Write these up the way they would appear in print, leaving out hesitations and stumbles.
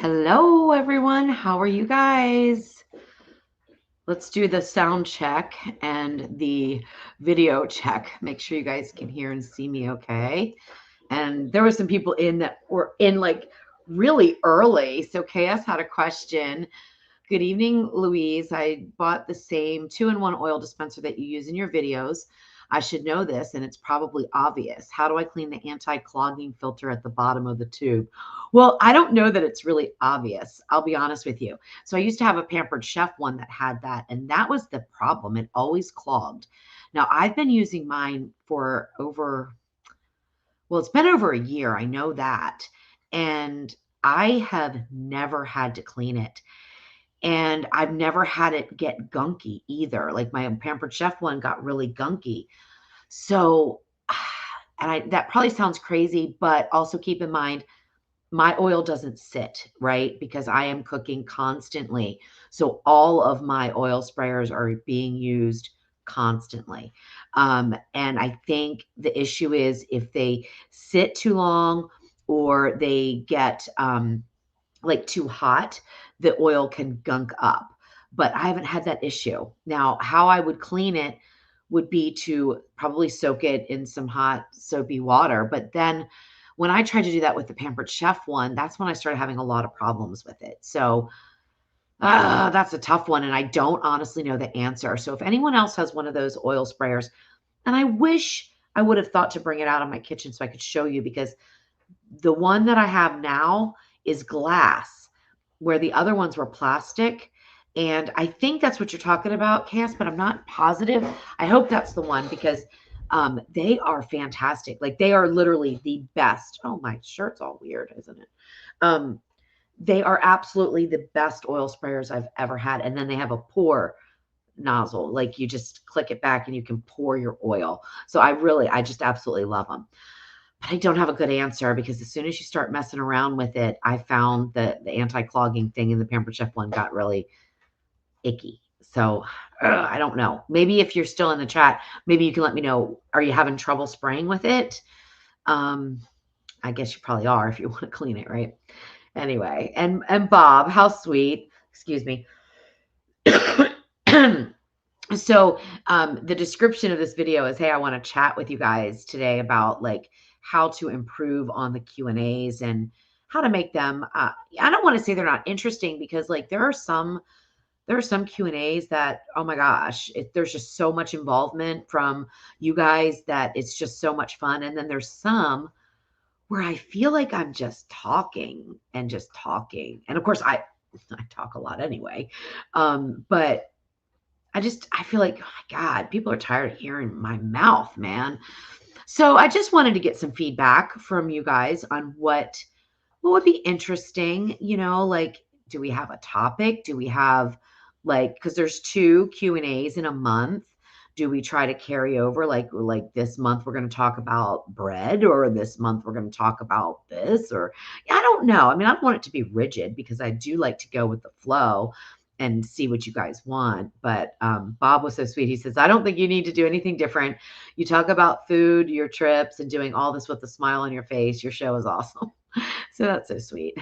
Hello, everyone. How are you guys? Let's do the sound check and the video check. Make sure you guys can hear and see me okay. And there were some people in that were in like really early. So KS had a question. Good evening, Louise. I bought the same 2-in-1 oil dispenser that you use in your videos. I should know this, and it's probably obvious. How do I clean the anti-clogging filter at the bottom of the tube? Well, I don't know that it's really obvious. I'll be honest with you. So I used to have a Pampered Chef one that had that, and that was the problem. It always clogged. Now, I've been using mine for it's been over a year. I know that. And I have never had to clean it. And I've never had it get gunky either. Like my Pampered Chef one got really gunky. So, that probably sounds crazy, but also keep in mind, my oil doesn't sit, right? Because I am cooking constantly. So all of my oil sprayers are being used constantly. And I think the issue is if they sit too long or they get like too hot, the oil can gunk up. But I haven't had that issue. Now, how I would clean it would be to probably soak it in some hot soapy water. But then when I tried to do that with the Pampered Chef one, that's when I started having a lot of problems with it. So that's a tough one. And I don't honestly know the answer. So if anyone else has one of those oil sprayers, and I wish I would have thought to bring it out of my kitchen so I could show you, because the one that I have now is glass, where the other ones were plastic. And I think that's what you're talking about, Cass, but I'm not positive. I hope that's the one because they are fantastic. Like they are literally the best. Oh, my shirt's all weird, isn't it? Um, they are absolutely the best oil sprayers I've ever had. And then they have a pour nozzle. Like you just click it back and you can pour your oil. So I just absolutely love them. But I don't have a good answer because as soon as you start messing around with it, I found that the anti-clogging thing in the Pampered Chef one got really icky. So I don't know. Maybe if you're still in the chat, maybe you can let me know. Are you having trouble spraying with it? I guess you probably are if you want to clean it, right? Anyway, and Bob, how sweet. Excuse me. So the description of this video is, hey, I want to chat with you guys today about like how to improve on the Q&As and how to make them I don't want to say they're not interesting because like there are some Q&As that, oh my gosh, there's just so much involvement from you guys that it's just so much fun. And then there's some where I feel like I'm just talking and just talking. And of course I talk a lot anyway. But I feel like, oh my God, people are tired of hearing my mouth, man. So I just wanted to get some feedback from you guys on what would be interesting, like, do we have a topic? Do we have like, because there's 2 Q&As in a month. Do we try to carry over like this month we're going to talk about bread, or this month we're going to talk about this, or I don't know. I mean, I don't want it to be rigid because I do like to go with the flow and see what you guys want. But Bob was so sweet. He says, I don't think you need to do anything different. You talk about food, your trips, and doing all this with a smile on your face. Your show is awesome. So that's so sweet.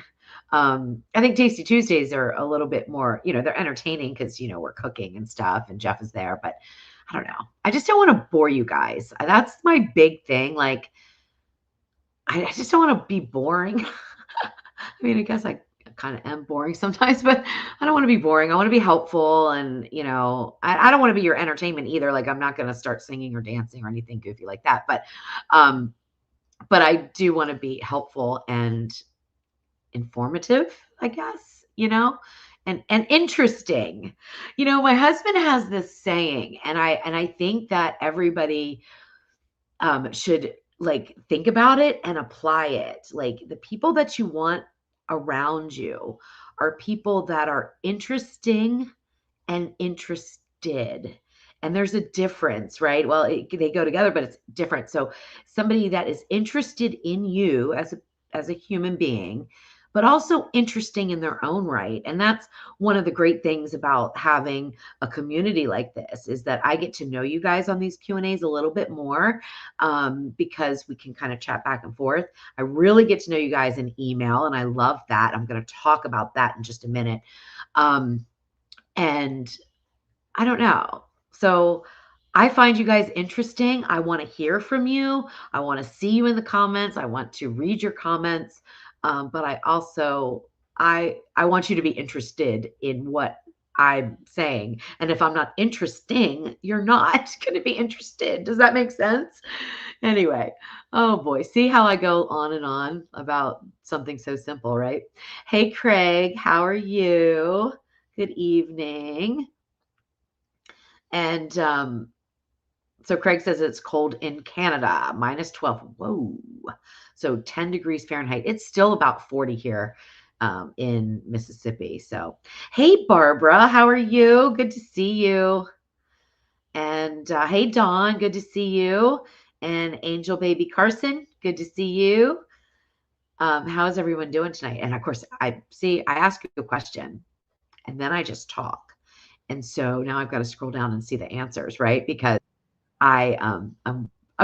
I think Tasty Tuesdays are a little bit more, they're entertaining because, we're cooking and stuff and Jeff is there, but I don't know. I just don't want to bore you guys. That's my big thing. Like, I just don't want to be boring. I mean, I guess I kind of am boring sometimes, but I don't want to be boring. I want to be helpful. And, I don't want to be your entertainment either. Like, I'm not going to start singing or dancing or anything goofy like that. But I do want to be helpful and informative, I guess, and interesting. My husband has this saying, and I think that everybody should like think about it and apply it. Like the people that you want around you are people that are interesting and interested. And there's a difference, right? Well, they go together, but it's different. So somebody that is interested in you as a human being, but also interesting in their own right. And that's one of the great things about having a community like this, is that I get to know you guys on these Q&As a little bit more, because we can kind of chat back and forth. I really get to know you guys in email, and I love that. I'm going to talk about that in just a minute. And I don't know. So I find you guys interesting. I want to hear from you. I want to see you in the comments. I want to read your comments. But I also I want you to be interested in what I'm saying. And if I'm not interesting, you're not going to be interested. Does that make sense? Anyway, oh boy, see how I go on and on about something so simple, right? Hey, Craig, how are you? Good evening. And so Craig says it's cold in Canada, -12. Whoa. So 10 degrees Fahrenheit. It's still about 40 here in Mississippi. So, hey, Barbara, how are you? Good to see you. And hey, Dawn, good to see you. And Angel Baby Carson, good to see you. How is everyone doing tonight? And of course, I ask you a question and then I just talk. And so now I've got to scroll down and see the answers, right? Because I'm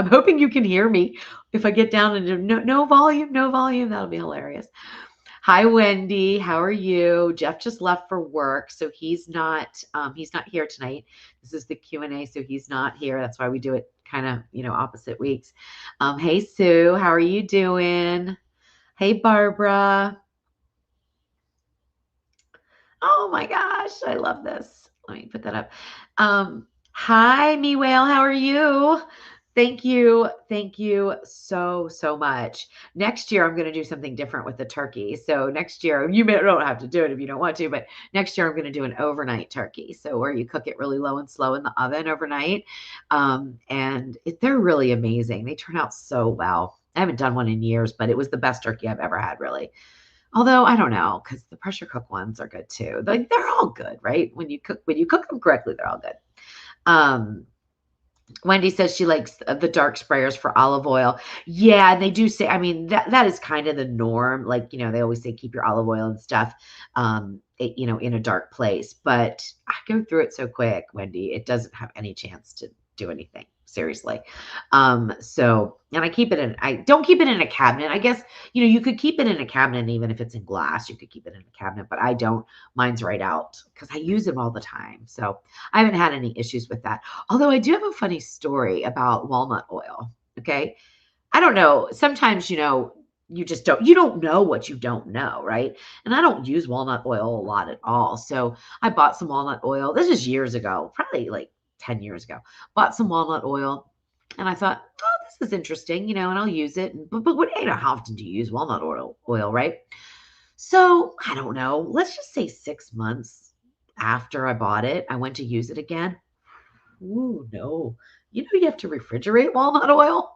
hoping you can hear me. If I get down into no volume, that'll be hilarious. Hi, Wendy. How are you? Jeff just left for work, so he's not here tonight. This is the Q&A, so he's not here. That's why we do it kind of, opposite weeks. Hey, Sue. How are you doing? Hey, Barbara. Oh my gosh, I love this. Let me put that up. Hi, Me Whale. How are you? Thank you. Thank you so, so much. Next year, I'm going to do something different with the turkey. So next year, you don't have to do it if you don't want to, but next year I'm going to do an overnight turkey. So where you cook it really low and slow in the oven overnight. And they're really amazing. They turn out so well. I haven't done one in years, but it was the best turkey I've ever had, really. Although I don't know, because the pressure cook ones are good too. Like they're all good, right? When you cook them correctly, they're all good. Wendy says she likes the dark sprayers for olive oil. Yeah, and they do say, I mean, that is kind of the norm. Like, they always say keep your olive oil and stuff, in a dark place. But I go through it so quick, Wendy, it doesn't have any chance to do anything. Seriously. And I don't keep it in a cabinet. I guess, you could keep it in a cabinet, even if it's in glass, you could keep it in a cabinet, but I don't. Mine's right out because I use them all the time. So I haven't had any issues with that. Although I do have a funny story about walnut oil. Okay. I don't know. Sometimes, you don't know what you don't know, right? And I don't use walnut oil a lot at all. So I bought some walnut oil. This is years ago, probably like 10 years ago. Bought some walnut oil and I thought, oh, this is interesting, and I'll use it. But how often do you use walnut oil, right? So I don't know. Let's just say 6 months after I bought it, I went to use it again. Ooh, no. You have to refrigerate walnut oil.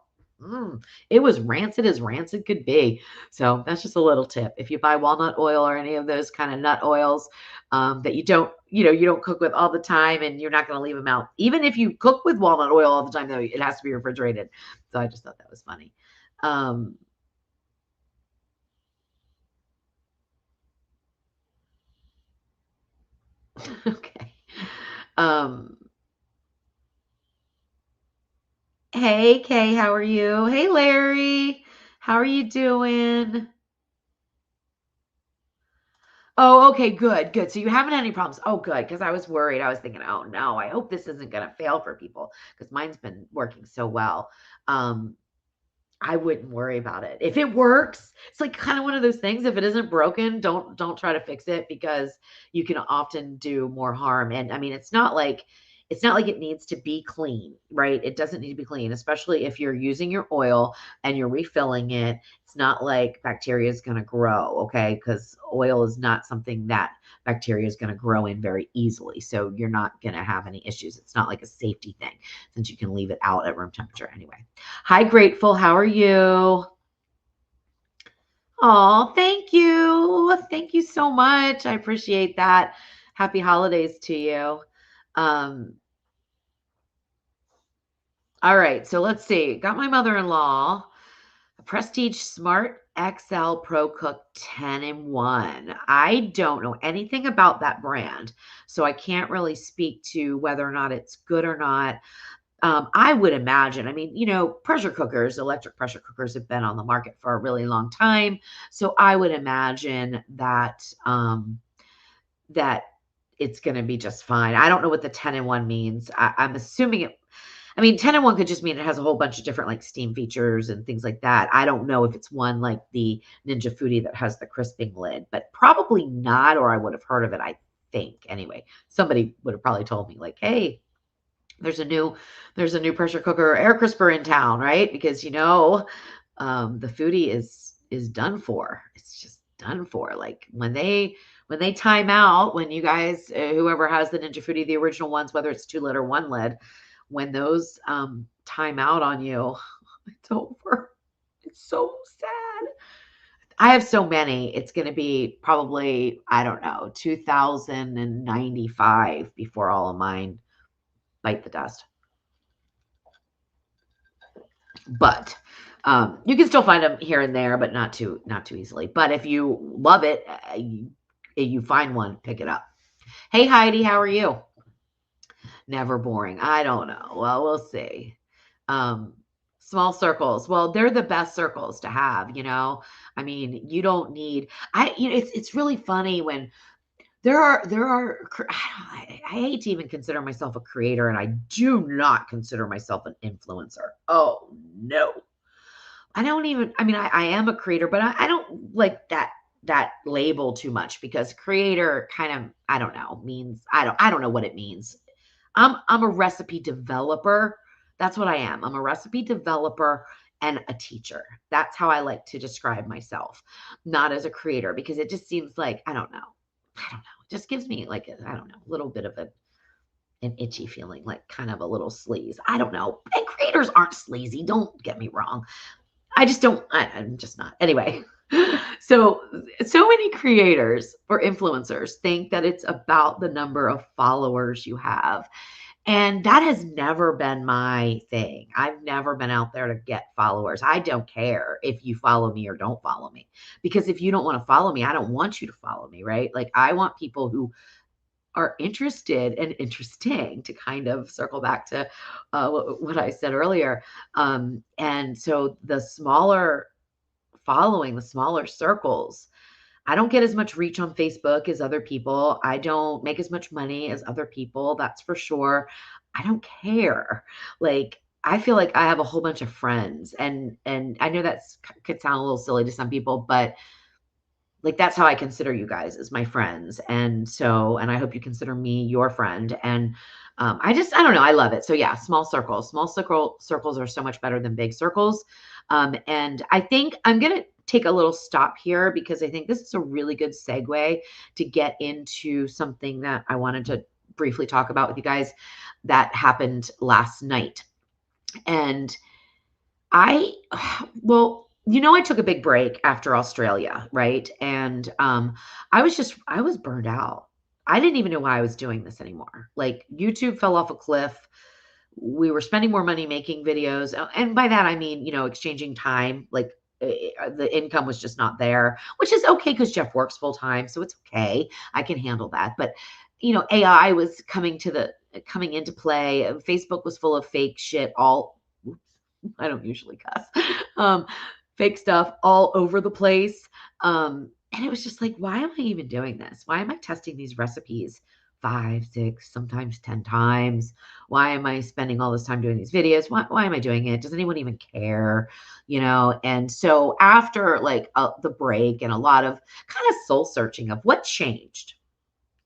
It was rancid as rancid could be. So that's just a little tip. If you buy walnut oil or any of those kind of nut oils that you don't cook with all the time, and you're not going to leave them out. Even if you cook with walnut oil all the time, though, it has to be refrigerated. So I just thought that was funny. Okay. Hey, Kay, how are you? Hey, Larry, how are you doing? Oh, okay, good, good. So you haven't had any problems. Oh, good, because I was worried. I was thinking, oh no, I hope this isn't going to fail for people because mine's been working so well. Um, I wouldn't worry about it. If it works, it's like kind of one of those things. If it isn't broken, don't try to fix it because you can often do more harm. And I mean, it's not like it needs to be clean, right? It doesn't need to be clean, especially if you're using your oil and you're refilling it. It's not like bacteria is going to grow, okay? Because oil is not something that bacteria is going to grow in very easily. So you're not going to have any issues. It's not like a safety thing since you can leave it out at room temperature anyway. Hi, Grateful. How are you? Oh, thank you. Thank you so much. I appreciate that. Happy holidays to you. Um, all right, so let's see. Got my mother-in-law, a Prestige Smart XL Pro Cook 10-in-1. I don't know anything about that brand, so I can't really speak to whether or not it's good or not. I would imagine, I mean, pressure cookers, electric pressure cookers have been on the market for a really long time. So I would imagine that it's going to be just fine. I don't know what the 10-in-1 means. I'm assuming it. I mean, 10-in-1 could just mean it has a whole bunch of different like steam features and things like that. I don't know if it's one like the Ninja Foodi that has the crisping lid, but probably not, or I would have heard of it, I think. Anyway, somebody would have probably told me like, hey, there's a new pressure cooker air crisper in town, right? Because the Foodi is done for. It's just done for. Like when they time out, when you guys, whoever has the Ninja Foodi, the original ones, whether it's 2 lid or 1 lid, when those time out on you, it's over. It's so sad. I have so many. It's going to be probably, I don't know, 2095 before all of mine bite the dust. But you can still find them here and there, but not too easily. But if you love it, you find one, pick it up. Hey, Heidi, how are you? Never boring. I don't know. Well, we'll see. Small circles. Well, they're the best circles to have, I mean, you don't need, it's really funny when there are, I hate to even consider myself a creator, and I do not consider myself an influencer. Oh, no. I don't even, I mean, I am a creator, but I don't like that label too much, because creator kind of, I don't know, means, I don't know what it means. I'm a recipe developer. That's what I am. I'm a recipe developer and a teacher. That's how I like to describe myself, not as a creator, because it just seems like, I don't know. It just gives me like, I don't know, a little bit of an itchy feeling, like kind of a little sleaze. I don't know. And creators aren't sleazy. Don't get me wrong. I just don't, I'm just not. Anyway, so many creators or influencers think that it's about the number of followers you have. And that has never been my thing. I've never been out there to get followers. I don't care if you follow me or don't follow me, because if you don't want to follow me, I don't want you to follow me, right? Like I want people who are interested and interesting, to kind of circle back to what I said earlier. And so the smaller following, the smaller circles, I don't get as much reach on Facebook as other people. I don't make as much money as other people. That's for sure. I don't care. Like, I feel like I have a whole bunch of friends, and I know that's could sound a little silly to some people, but like that's how I consider you guys, as my friends. And I hope you consider me your friend. And I don't know. I love it. So yeah, small circles are so much better than big circles. And I think I'm going to take a little stop here, because I think this is a really good segue to get into something that I wanted to briefly talk about with you guys that happened last night. And I took a big break after Australia, right? And I was burned out. I didn't even know why I was doing this anymore. Like YouTube fell off a cliff. We were spending more money making videos. And by that, I mean, exchanging time. Like the income was just not there, which is okay because Jeff works full time. So it's okay. I can handle that. But, AI was coming into play. Facebook was full of fake shit. I don't usually cuss. Fake stuff all over the place. And it was just like, why am I even doing this? Why am I testing these recipes 5, 6, sometimes 10 times? Why am I spending all this time doing these videos? Why am I doing it? Does anyone even care? And so after like the break and a lot of kind of soul searching of what changed,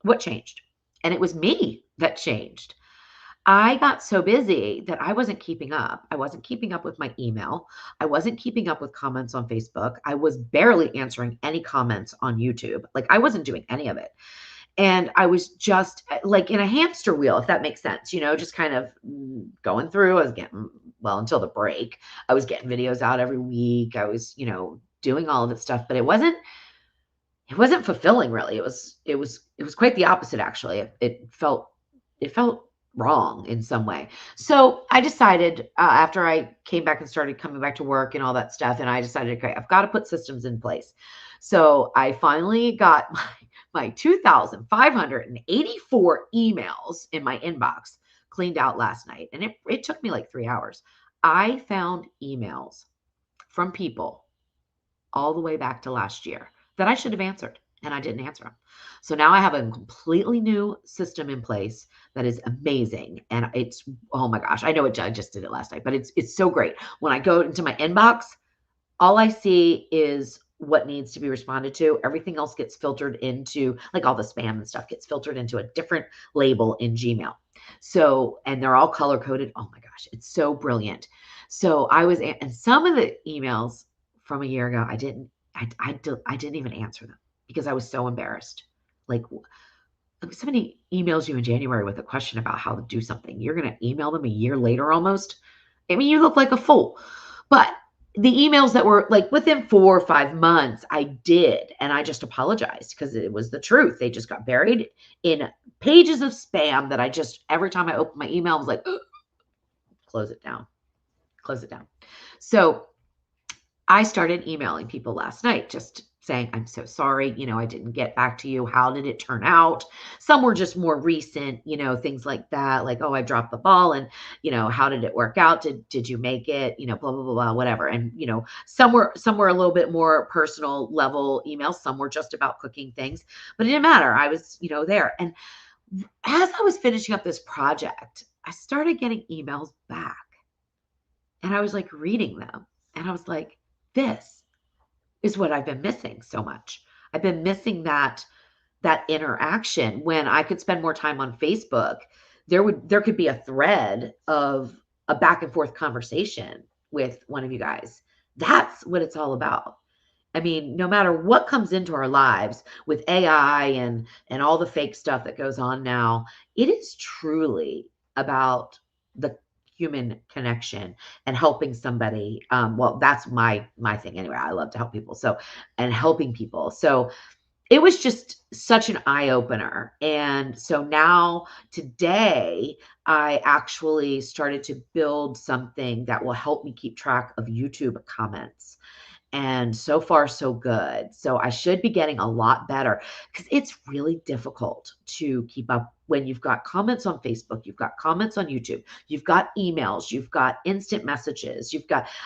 and it was me that changed. I got so busy that I wasn't keeping up. I wasn't keeping up with my email. I wasn't keeping up with comments on Facebook. I was barely answering any comments on YouTube. Like I wasn't doing any of it. And I was just like in a hamster wheel, if that makes sense, just kind of going through. I was getting, well, until the break, I was getting videos out every week. I was, doing all of this stuff, but it wasn't fulfilling really. It was quite the opposite, actually. It felt wrong in some way. So I decided after I came back and started coming back to work and all that stuff, and I decided, okay, I've got to put systems in place. So I finally got my 2,584 emails in my inbox cleaned out last night. And it took me like 3 hours. I found emails from people all the way back to last year that I should have answered, and I didn't answer them. So now I have a completely new system in place that is amazing. And it's, oh my gosh, I know I just did it last night, but it's so great. When I go into my inbox, all I see is what needs to be responded to. Everything else gets filtered into, like all the spam and stuff gets filtered into a different label in Gmail. So, and they're all color coded. Oh my gosh, it's so brilliant. So and some of the emails from a year ago, I didn't even answer them because I was so embarrassed. Like, somebody emails you in January with a question about how to do something. You're going to email them a year later almost. I mean, you look like a fool. But the emails that were like within 4 or 5 months, I did. And I just apologized because it was the truth. They just got buried in pages of spam that I just, every time I opened my email, I was like, close it down, close it down. So I started emailing people last night, just saying, I'm so sorry, I didn't get back to you. How did it turn out? Some were just more recent, things like that, like, oh, I dropped the ball, and, how did it work out? Did you make it? Blah, blah, blah, blah, whatever. And, some were a little bit more personal level emails. Some were just about cooking things, but it didn't matter. I was, there. And as I was finishing up this project, I started getting emails back, and I was like reading them, and I was like, this is what I've been missing so much. I've been missing that interaction. When I could spend more time on Facebook, there could be a thread of a back and forth conversation with one of you guys. That's what it's all about. I mean, no matter what comes into our lives with AI and all the fake stuff that goes on now, it is truly about the human connection and helping somebody. Well, that's my thing anyway. I love to help people. So, and helping people. So it was just such an eye opener. And so now today, I actually started to build something that will help me keep track of YouTube comments. And so far, so good. So I should be getting a lot better, because it's really difficult to keep up when you've got comments on Facebook, you've got comments on YouTube, you've got emails, you've got instant messages,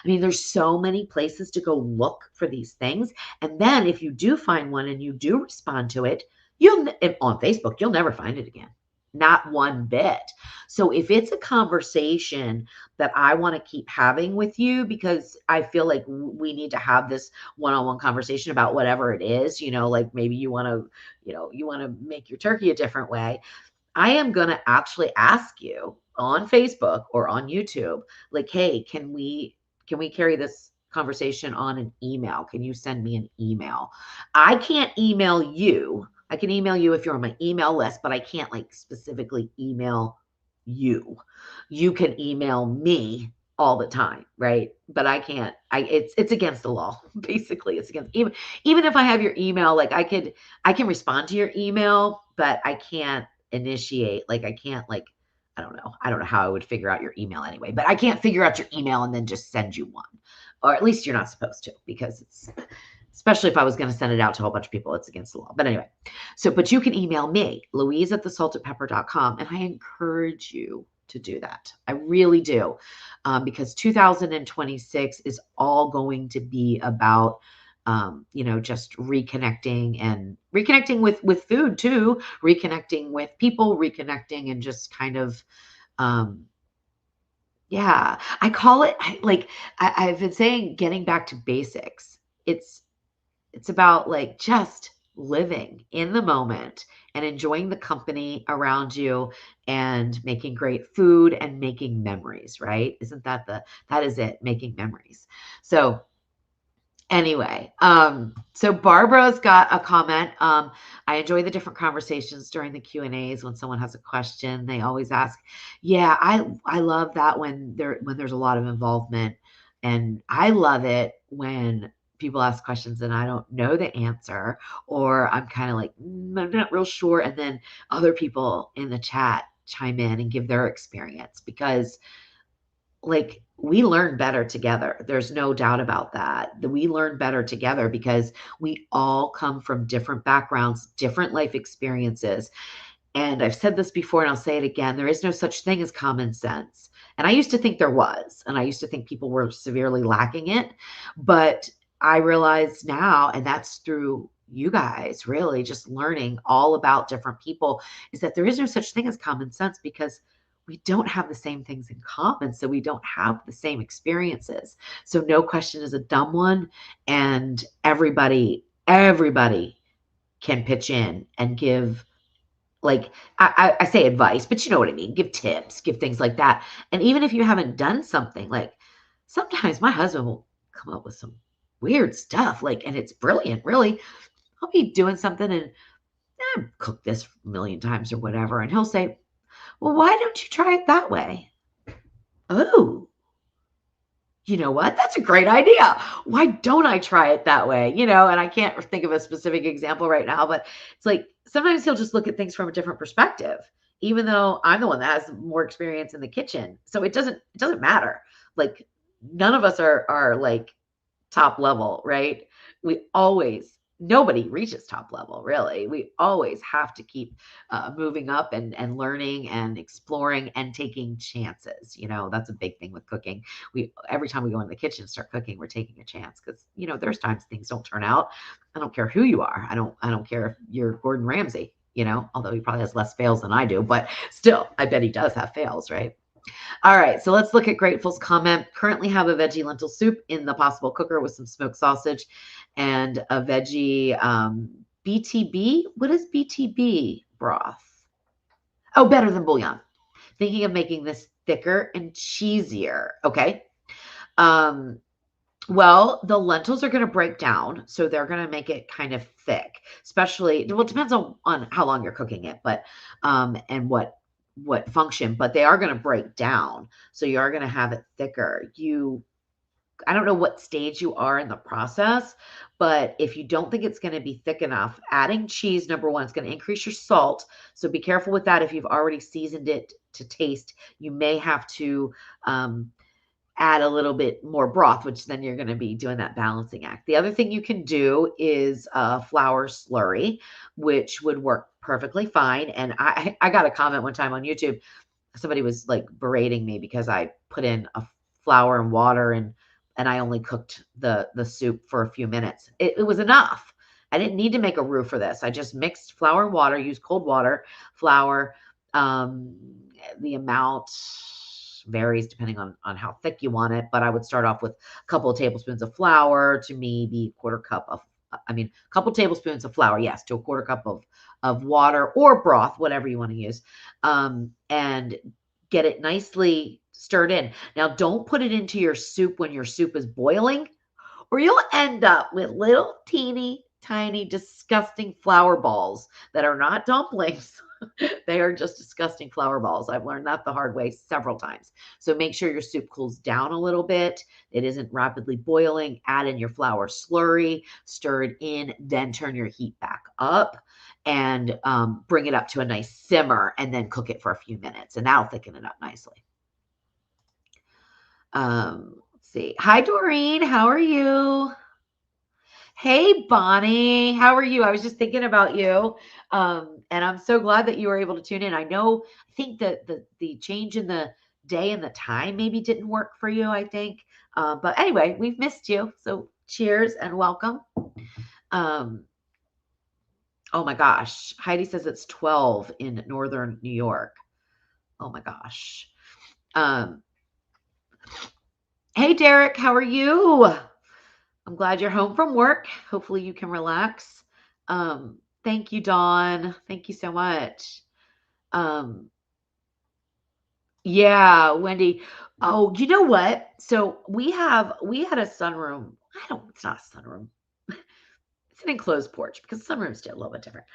there's so many places to go look for these things. And then if you do find one and you do respond to it, on Facebook, you'll never find it again. Not one bit. So if it's a conversation that I want to keep having with you, because I feel like we need to have this one-on-one conversation about whatever it is, like maybe you want to make your turkey a different way. I am going to actually ask you on Facebook or on YouTube, like, hey, can we carry this conversation on an email? Can you send me an email? I can't email you. I can email you if you're on my email list, but I can't like specifically email you. You can email me all the time, right? But I can't. It's against the law. Basically, it's against, even if I have your email, like I can respond to your email, but I can't initiate. Like I can't, like, I don't know how I would figure out your email anyway, but I can't figure out your email and then just send you one. Or at least you're not supposed to, because it's, especially if I was going to send it out to a whole bunch of people, it's against the law. But anyway, but you can email me, louise@thesaltedpepper.com, and I encourage you to do that. I really do, because 2026 is all going to be about, just reconnecting with food too, reconnecting with people, reconnecting, and just kind of, yeah, I call it, I've been saying, getting back to basics. It's about like just living in the moment and enjoying the company around you and making great food and making memories, right? Isn't that is it, making memories. So anyway, so Barbara's got a comment. I enjoy the different conversations during the Q&As. When someone has a question, they always ask. Yeah, I love that when there's a lot of involvement, and I love it when people ask questions and I don't know the answer, or I'm kind of like, I'm not real sure, and then other people in the chat chime in and give their experience, because like we learn better together. There's no doubt about that. We learn better together because we all come from different backgrounds, different life experiences. And I've said this before and I'll say it again. There is no such thing as common sense. And I used to think there was, and I used to think people were severely lacking it. But I realize now, and that's through you guys really just learning all about different people, is that there is no such thing as common sense, because we don't have the same things in common. So we don't have the same experiences. So no question is a dumb one. And everybody can pitch in and give, like, I say advice, but you know what I mean, give tips, give things like that. And even if you haven't done something, like sometimes my husband will come up with some weird stuff, like, and it's brilliant, really. I'll be doing something and I've cooked this a million times or whatever, and he'll say, well, why don't you try it that way? Oh, you know what? That's a great idea. Why don't I try it that way? And I can't think of a specific example right now, but it's like sometimes he'll just look at things from a different perspective, even though I'm the one that has more experience in the kitchen. So it doesn't matter. Like none of us are like top level, right? Nobody reaches top level, really. We always have to keep moving up and learning and exploring and taking chances. That's a big thing with cooking. Every time we go in the kitchen and start cooking, we're taking a chance, because there's times things don't turn out. I don't care who you are. I don't care if you're Gordon Ramsay, although he probably has less fails than I do, but still, I bet he does have fails, right? All right, so let's look at Grateful's comment. Currently have a veggie lentil soup in the possible cooker with some smoked sausage and a veggie BTB. What is BTB broth? Oh, better than bouillon. Thinking of making this thicker and cheesier. Okay. Well, the lentils are going to break down, so they're going to make it kind of thick, especially, well, it depends on how long you're cooking it, but and what function, but they are going to break down. So you are going to have it thicker. I don't know what stage you are in the process, but if you don't think it's going to be thick enough, adding cheese, number one, is going to increase your salt. So be careful with that. If you've already seasoned it to taste, you may have to add a little bit more broth, which then you're going to be doing that balancing act. The other thing you can do is a flour slurry, which would work perfectly fine. And I got a comment one time on YouTube. Somebody was like berating me because I put in a flour and water and I only cooked the soup for a few minutes. It was enough. I didn't need to make a roux for this. I just mixed flour and water, used cold water, flour. The amount varies depending on how thick you want it, but I would start off with a couple of tablespoons of flour to maybe a couple tablespoons of flour, yes, to a quarter cup of water or broth, whatever you want to use, and get it nicely stirred in. Now, don't put it into your soup when your soup is boiling, or you'll end up with little teeny tiny disgusting flour balls that are not dumplings. They are just disgusting flour balls. I've learned that the hard way several times. So make sure your soup cools down a little bit. It isn't rapidly boiling. Add in your flour slurry, stir it in, then turn your heat back up and bring it up to a nice simmer, and then cook it for a few minutes, and that'll thicken it up nicely. Let's see. Hi, Doreen. How are you? Hey, Bonnie, how are you? I was just thinking about you. And I'm so glad that you were able to tune in. I think that the change in the day and the time maybe didn't work for you, I think. But anyway, we've missed you. So cheers and welcome. Oh my gosh. Heidi says it's 12 in Northern New York. Oh my gosh. Hey, Derek, how are you? I'm glad you're home from work. Hopefully you can relax. Thank you, Dawn. Thank you so much. Yeah, Wendy. Oh, you know what? So we had a sunroom. It's not a sunroom. It's an enclosed porch, because sunrooms do a little bit different.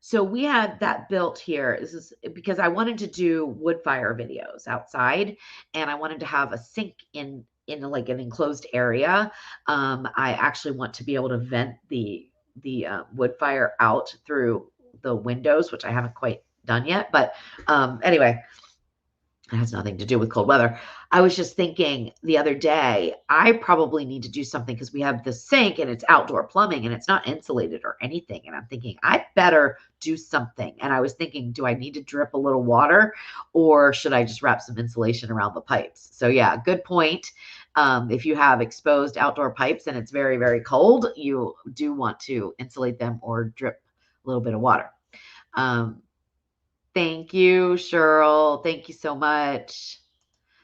So we had that built here. This is because I wanted to do wood fire videos outside, and I wanted to have a sink in like an enclosed area. I actually want to be able to vent the wood fire out through the windows, which I haven't quite done yet. But anyway, it has nothing to do with cold weather. I was just thinking the other day, I probably need to do something because we have the sink and it's outdoor plumbing and it's not insulated or anything. And I'm thinking, I better do something. And I was thinking, do I need to drip a little water or should I just wrap some insulation around the pipes? So, yeah, good point. If you have exposed outdoor pipes and it's very, very cold, you do want to insulate them or drip a little bit of water. Thank you, Cheryl. Thank you so much.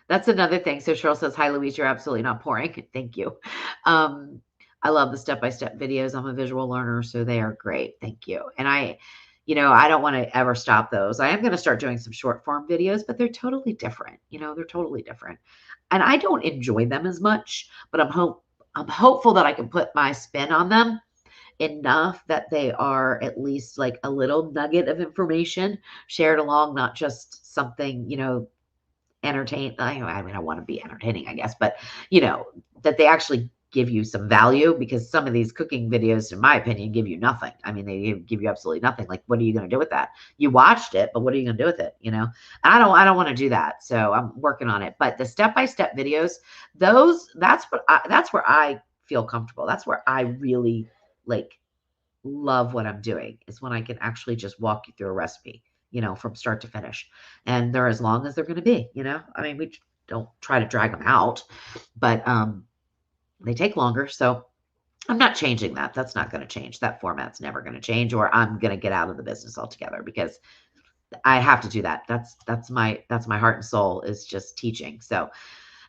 That's another thing. So Cheryl says, hi, Louise, you're absolutely not pouring. Thank you. I love the step-by-step videos. I'm a visual learner, so they are great. Thank you. And I don't want to ever stop those. I am going to start doing some short form videos, but they're totally different. They're totally different. And I don't enjoy them as much, but I'm hopeful that I can put my spin on them enough that they are at least like a little nugget of information shared along, not just something, entertain. I mean, I want to be entertaining, I guess, but that they actually give you some value, because some of these cooking videos, in my opinion, give you nothing. I mean, they give you absolutely nothing. Like, what are you going to do with that? You watched it, but what are you going to do with it? And I don't want to do that. So I'm working on it. But the step-by-step videos, that's where I feel comfortable. That's where I really love what I'm doing, is when I can actually just walk you through a recipe, from start to finish. And they're as long as they're going to be, I mean, we don't try to drag them out, but they take longer. So I'm not changing that. That's not going to change. That format's never going to change, or I'm going to get out of the business altogether, because I have to do that. That's my heart and soul, is just teaching. So,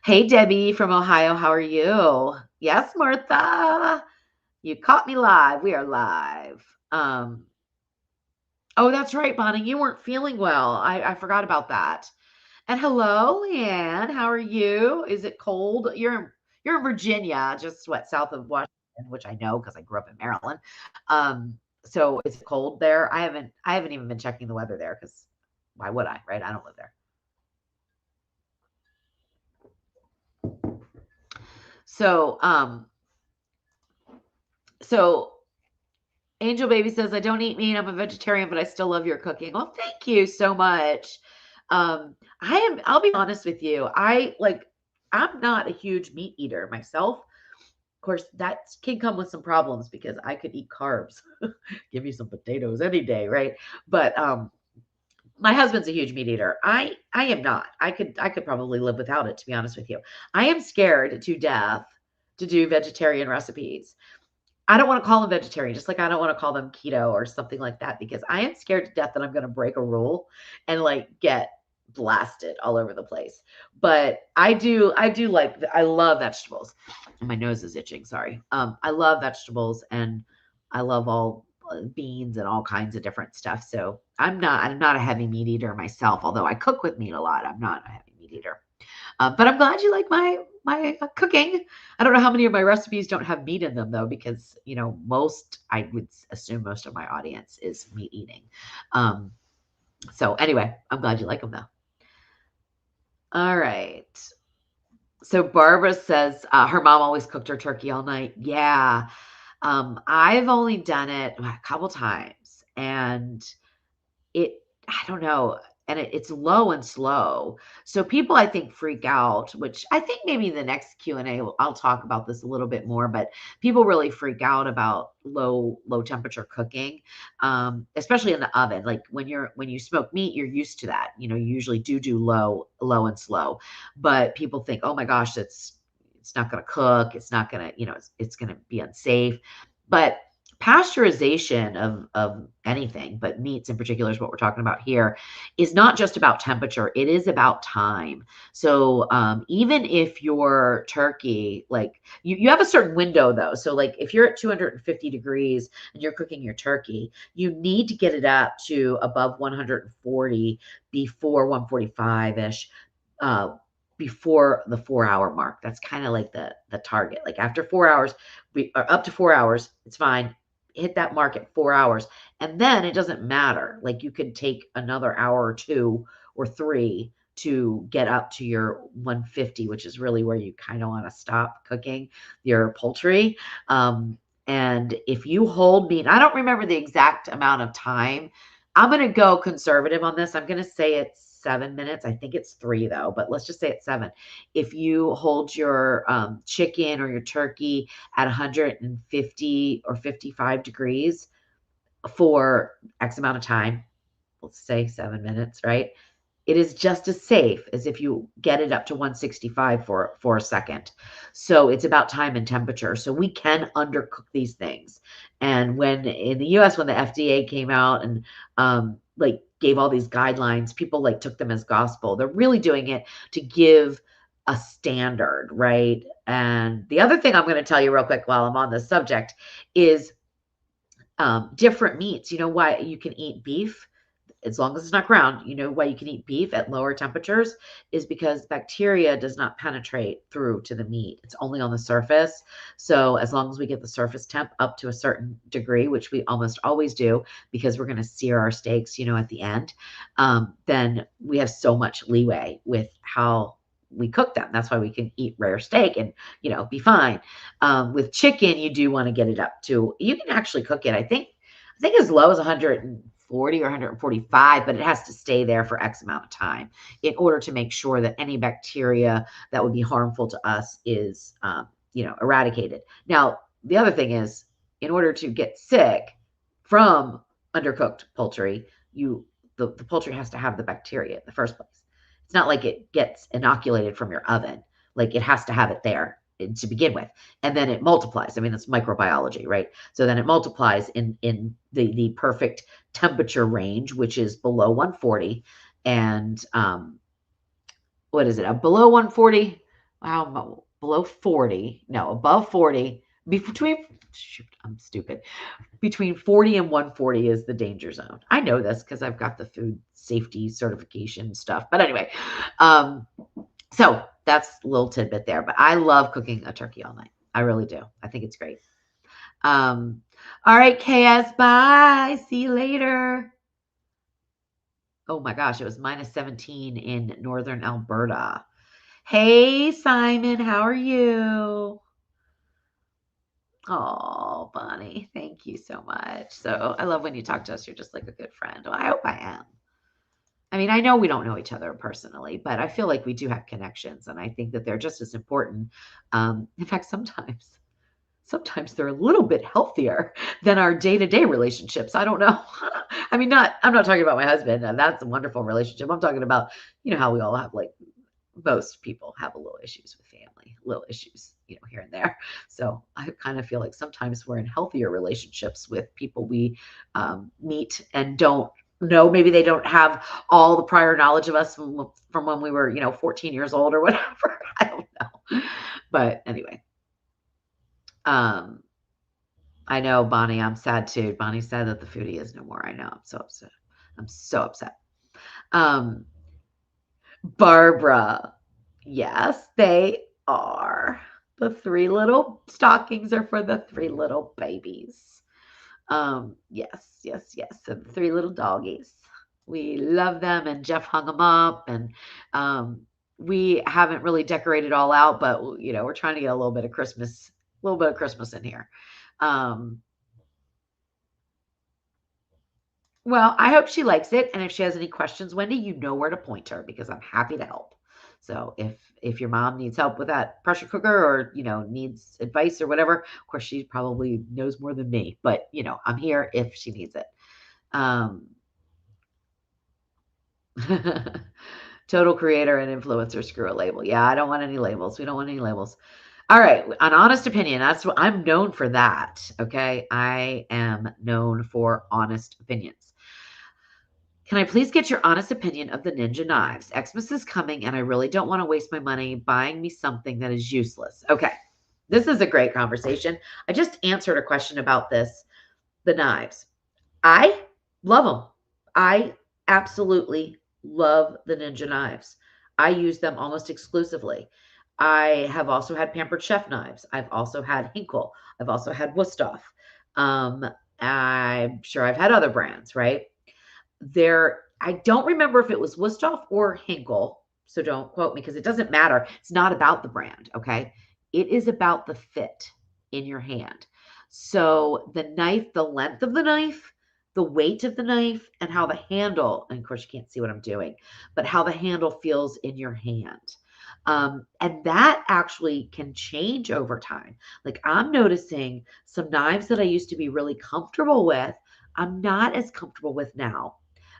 hey, Debbie from Ohio, how are you? Yes, Martha. You caught me live. We are live. Oh, that's right, Bonnie. You weren't feeling well. I forgot about that. And hello, Leanne. How are you? Is it cold? You're in Virginia, just south of Washington, which I know because I grew up in Maryland. So is it cold there? I haven't even been checking the weather there, because why would I, right? I don't live there. So so Angel Baby says, I don't eat meat. I'm a vegetarian, but I still love your cooking. Well, thank you so much. I'll be honest with you. I'm not a huge meat eater myself. Of course, that can come with some problems, because I could eat carbs. Give me some potatoes any day, right? But my husband's a huge meat eater. I am not. I could probably live without it, to be honest with you. I am scared to death to do vegetarian recipes. I don't want to call them vegetarian, just like I don't want to call them keto or something like that, because I am scared to death that I'm going to break a rule and get blasted all over the place. But I love vegetables. My nose is itching. Sorry. I love vegetables, and I love all beans and all kinds of different stuff. So I'm not a heavy meat eater myself, although I cook with meat a lot. I'm not a heavy meat eater. But I'm glad you like my cooking. I don't know how many of my recipes don't have meat in them, though, because I would assume most of my audience is meat eating. So anyway, I'm glad you like them, though. All right. So Barbara says her mom always cooked her turkey all night. Yeah. I've only done it a couple times, and I don't know. And it's low and slow. So people, I think, freak out, which I think maybe in the next Q&A, I'll talk about this a little bit more, but people really freak out about low temperature cooking, especially in the oven. Like when you smoke meat, you're used to that. You usually do low and slow, but people think, oh my gosh, it's not going to cook. It's not going to, it's going to be unsafe. But pasteurization of anything, but meats in particular is what we're talking about here, is not just about temperature. It is about time. So even if your turkey, you have a certain window, though. So if you're at 250 degrees and you're cooking your turkey, you need to get it up to above 140 before 145-ish, before the 4-hour mark. That's kind of like the target. Like after 4 hours, or up to 4 hours, it's fine. Hit that mark at 4 hours, and then it doesn't matter. Like you could take another hour or 2 or 3 to get up to your 150, which is really where you kind of want to stop cooking your poultry. And if you hold meat, I don't remember the exact amount of time I'm going to go conservative on this. I'm going to say it's 7 minutes. I think it's 3 though, but let's just say it's 7. If you hold your chicken or your turkey at 150 or 55 degrees for X amount of time, let's say 7 minutes, right? It is just as safe as if you get it up to 165 for a second. So it's about time and temperature. So we can undercook these things. And when in the US, when the FDA came out and like gave all these guidelines, people like took them as gospel. They're really doing it to give a standard, right? And the other thing I'm going to tell you real quick while I'm on this subject is different meats. You know why you can eat beef as long as it's not ground? You know why you can eat beef at lower temperatures is because bacteria does not penetrate through to the meat. It's only on the surface. So as long as we get the surface temp up to a certain degree, which we almost always do because we're going to sear our steaks, you know, at the end, then we have so much leeway with how we cook them. That's why we can eat rare steak and, you know, be fine. With chicken, you do want to get it up to, you can actually cook it, I think as low as 140 or 145, but it has to stay there for X amount of time in order to make sure that any bacteria that would be harmful to us is, you know, eradicated. Now, the other thing is, in order to get sick from undercooked poultry, the poultry has to have the bacteria in the first place. It's not like it gets inoculated from your oven. Like it has to have it there to begin with, and then it multiplies. I mean, it's microbiology, right? So then it multiplies in the perfect temperature range, which is below 140, and what is it? Below 140? Wow, below 40? No, above 40. Between shoot, I'm stupid. Between 40 and 140 is the danger zone. I know this because I've got the food safety certification stuff. But anyway, so that's a little tidbit there. But I love cooking a turkey all night. I really do. I think it's great. All right, KS, bye. See you later. Oh my gosh, it was minus 17 in northern Alberta. Hey, Simon, how are you? Oh, Bonnie, thank you so much. So I love when you talk to us. You're just like a good friend. Well, I hope I am. I mean, I know we don't know each other personally, but I feel like we do have connections, and I think that they're just as important. In fact, sometimes they're a little bit healthier than our day-to-day relationships. I don't know. I mean, I'm not talking about my husband, and that's a wonderful relationship. I'm talking about, you know, how we all have, like, most people have a little issues with family, little issues, you know, here and there. So I kind of feel like sometimes we're in healthier relationships with people we meet and don't know. Maybe they don't have all the prior knowledge of us from when we were, you know, 14 years old or whatever. I don't know. But anyway, I know, Bonnie, I'm sad too. Bonnie said that the foodie is no more. I know. I'm so upset. I'm so upset. Um, Barbara. Yes, they are. The 3 little stockings are for the 3 little babies. Yes, yes, yes. And the 3 little doggies. We love them, and Jeff hung them up, and we haven't really decorated all out, but you know, we're trying to get a little bit of Christmas in here. Um, Well, I hope she likes it, and if she has any questions, Wendy, you know where to point her because I'm happy to help. So if your mom needs help with that pressure cooker or, you know, needs advice or whatever, of course she probably knows more than me, but you know, I'm here if she needs it. Um, Total creator and influencer screw a label. Yeah, I don't want any labels. We don't want any labels. All right, an honest opinion. That's what I'm known for that. Okay. I am known for honest opinions. Can I please get your honest opinion of the Ninja knives? Xmas is coming and I really don't want to waste my money buying me something that is useless. Okay. This is a great conversation. I just answered a question about this, the knives. I love them. I absolutely love the Ninja knives. I use them almost exclusively. I have also had Pampered Chef knives. I've also had Hinkle. I've also had Wusthof. Um, I'm sure I've had other brands, right? I don't remember if it was Wusthof or Hinkle, so don't quote me because it doesn't matter. It's not about the brand, okay? It is about the fit in your hand. So the knife, the length of the knife the weight of the knife and how the handle, and of course you can't see what I'm doing, but how the handle feels in your hand. And that actually can change over time. Like I'm noticing some knives that I used to be really comfortable with, I'm not as comfortable with now.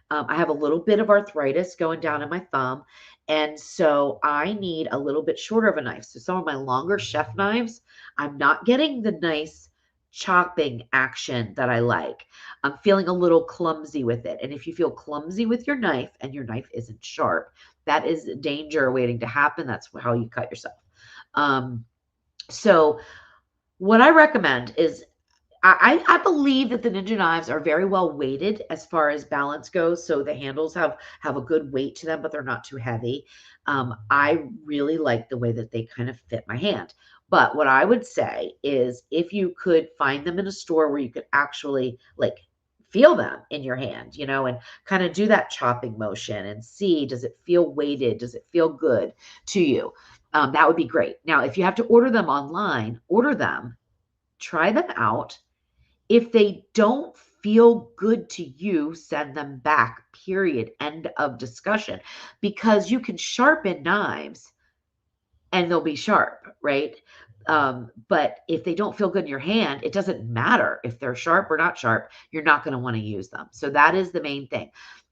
I have a little bit of arthritis going down in my thumb. And so I need a little bit shorter of a knife. So some of my longer chef knives, I'm not getting the nice chopping action that I like. I'm feeling a little clumsy with it. And if you feel clumsy with your knife and your knife isn't sharp, that is danger waiting to happen. That's how you cut yourself. So what I recommend is I believe that the Ninja knives are very well weighted as far as balance goes. So the handles have a good weight to them, but they're not too heavy. I really like the way that they kind of fit my hand. But what I would say is if you could find them in a store where you could actually like feel them in your hand, and kind of do that chopping motion and see, does it feel weighted? Does it feel good to you? That would be great. Now, if you have to order them online, order them, try them out. If they don't feel good to you, send them back, period. End of discussion. Because you can sharpen knives and they'll be sharp, right? But if they don't feel good in your hand, it doesn't matter if they're sharp or not sharp. You're not going to want to use them. So that is the main thing.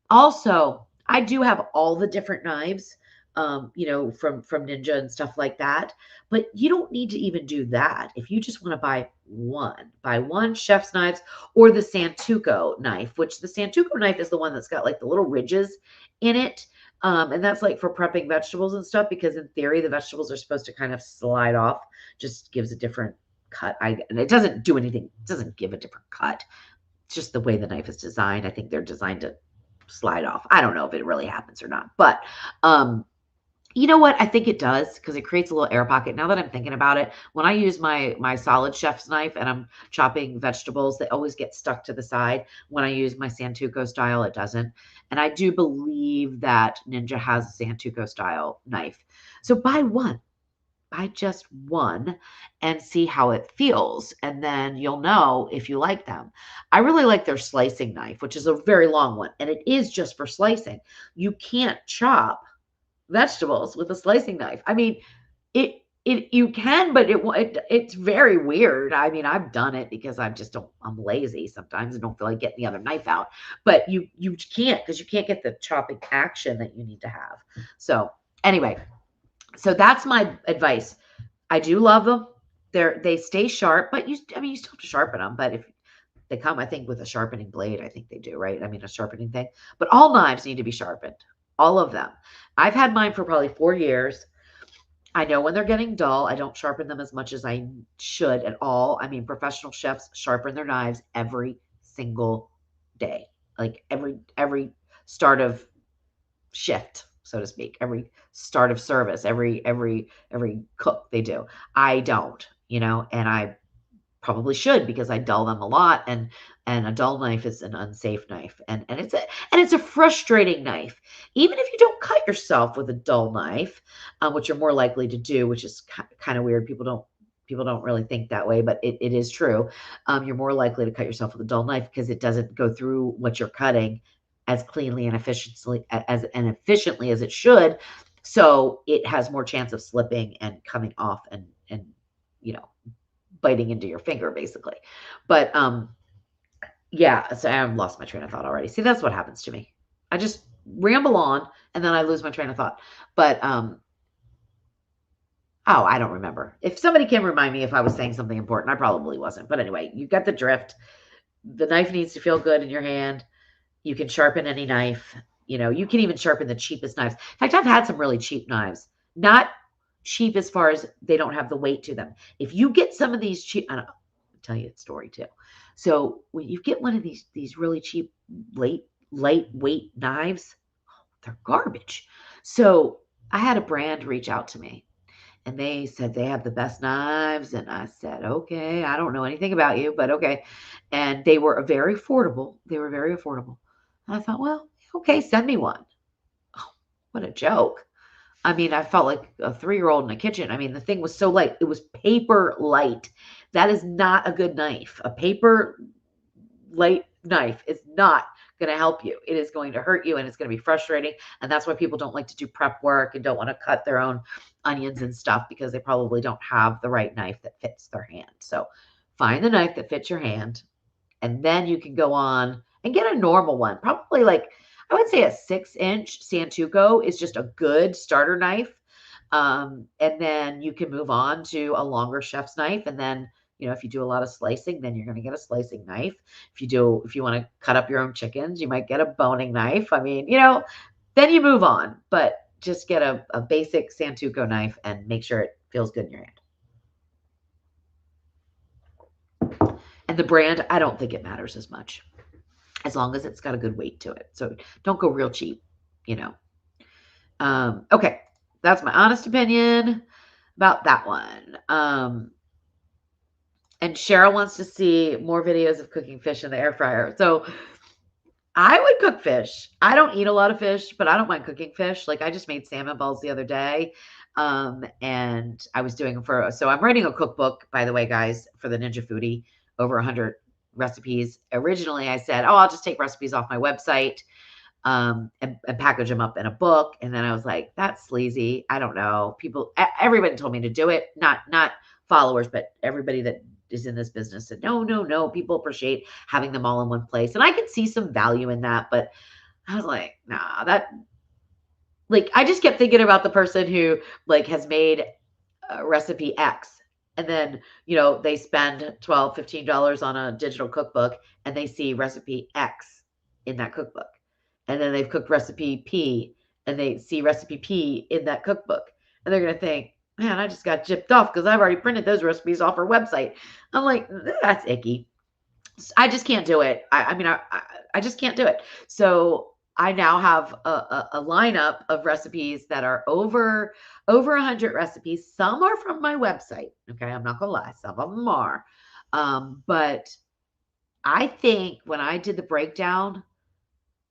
Also, I do have all the different knives, from Ninja and stuff like that. But you don't need to even do that. If you just want to buy one chef's knives or the Santoku knife, which the Santoku knife is the one that's got like the little ridges in it. And that's like for prepping vegetables and stuff, because in theory, the vegetables are supposed to kind of slide off, just gives a different cut. And it doesn't do anything. It doesn't give a different cut. It's just the way the knife is designed. I think they're designed to slide off. I don't know if it really happens or not, but, you know what? I think it does because it creates a little air pocket. Now that I'm thinking about it, when I use my solid chef's knife and I'm chopping vegetables, they always get stuck to the side. When I use my Santoku style, it doesn't. And I do believe that Ninja has a Santoku style knife. So buy just one and see how it feels. And then you'll know if you like them. I really like their slicing knife, which is a very long one. And it is just for slicing. You can't chop vegetables with a slicing knife. I mean, you can, but it's very weird. I mean, I've done it because I'm lazy sometimes and don't feel like getting the other knife out. But you can't, because you can't get the chopping action that you need to have. So anyway, so that's my advice. I do love them. They stay sharp, but you still have to sharpen them. But if they come, I think, with a sharpening blade, I think they do, right? I mean, a sharpening thing. But all knives need to be sharpened. All of them. I've had mine for probably 4 years. I know when they're getting dull, I don't sharpen them as much as I should at all. I mean, professional chefs sharpen their knives every single day, like every start of shift, so to speak, every start of service, every cook they do. I don't, and I probably should, because I dull them a lot, and a dull knife is an unsafe knife, and it's a frustrating knife. Even if you don't cut yourself with a dull knife, which you're more likely to do, which is kind of weird. People don't really think that way, but it is true. You're more likely to cut yourself with a dull knife because it doesn't go through what you're cutting as cleanly and efficiently as it should. So it has more chance of slipping and coming off and biting into your finger, basically. But yeah, so I've lost my train of thought already. See, that's what happens to me. I just ramble on and then I lose my train of thought. But oh, I don't remember. If somebody can remind me if I was saying something important, I probably wasn't. But anyway, you got the drift. The knife needs to feel good in your hand. You can sharpen any knife. You can even sharpen the cheapest knives. In fact, I've had some really cheap knives. Not cheap as far as they don't have the weight to them. If you get some of these cheap, I'll tell you a story too. So when you get one of these really cheap, lightweight knives, they're garbage. So I had a brand reach out to me, and they said they have the best knives. And I said, okay, I don't know anything about you, but okay. And they were very affordable. And I thought, well, okay, send me one. Oh, what a joke. I mean, I felt like a 3-year-old in a kitchen. I mean, the thing was so light. It was paper light. That is not a good knife. A paper light knife is not going to help you. It is going to hurt you and it's going to be frustrating. And that's why people don't like to do prep work and don't want to cut their own onions and stuff, because they probably don't have the right knife that fits their hand. So find the knife that fits your hand, and then you can go on and get a normal one. Probably like, I would say a 6-inch Santoku is just a good starter knife. And then you can move on to a longer chef's knife. And then, if you do a lot of slicing, then you're going to get a slicing knife. If you want to cut up your own chickens, you might get a boning knife. I mean, then you move on, but just get a basic Santoku knife and make sure it feels good in your hand. And the brand, I don't think it matters as much, as long as it's got a good weight to it. So don't go real cheap, Okay, that's my honest opinion about that one. And Cheryl wants to see more videos of cooking fish in the air fryer. So I would cook fish. I don't eat a lot of fish, but I don't mind cooking fish. Like, I just made salmon balls the other day. And I was doing them so I'm writing a cookbook, by the way, guys, for the Ninja Foodie, over 100 recipes. Originally, I said, I'll just take recipes off my website, and package them up in a book. And then I was like, that's sleazy. I don't know. Everybody told me to do it. Not followers, but everybody that is in this business said, no, people appreciate having them all in one place. And I can see some value in that, but I was like, nah, I just kept thinking about the person who has made recipe X, and then, they spend $12, $15 on a digital cookbook, and they see recipe X in that cookbook. And then they've cooked recipe P, and they see recipe P in that cookbook. And they're going to think, man, I just got gypped off because I've already printed those recipes off our website. I'm like, that's icky. I just can't do it. I just can't do it. So I now have a lineup of recipes that are over 100 recipes. Some are from my website. Okay, I'm not gonna lie, some of them are. But I think when I did the breakdown,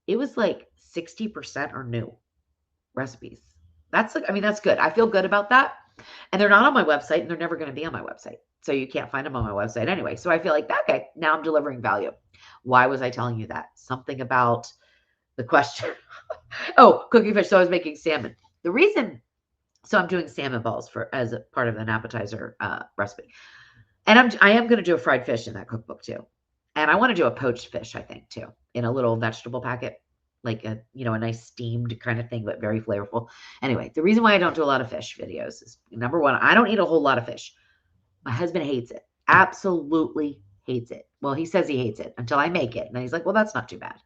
it was like 60% are new recipes. That's good. I feel good about that. And they're not on my website, and they're never going to be on my website. So you can't find them on my website anyway. So I feel like, okay, now I'm delivering value. Why was I telling you that? Something about the question. Cooking fish. So I was making salmon. So I'm doing salmon balls as a part of an appetizer recipe. And I am going to do a fried fish in that cookbook too. And I want to do a poached fish, I think, too, in a little vegetable packet, like a nice steamed kind of thing, but very flavorful. Anyway, the reason why I don't do a lot of fish videos is, number one, I don't eat a whole lot of fish. My husband hates it. Absolutely hates it. Well, he says he hates it until I make it. And then he's like, well, that's not too bad.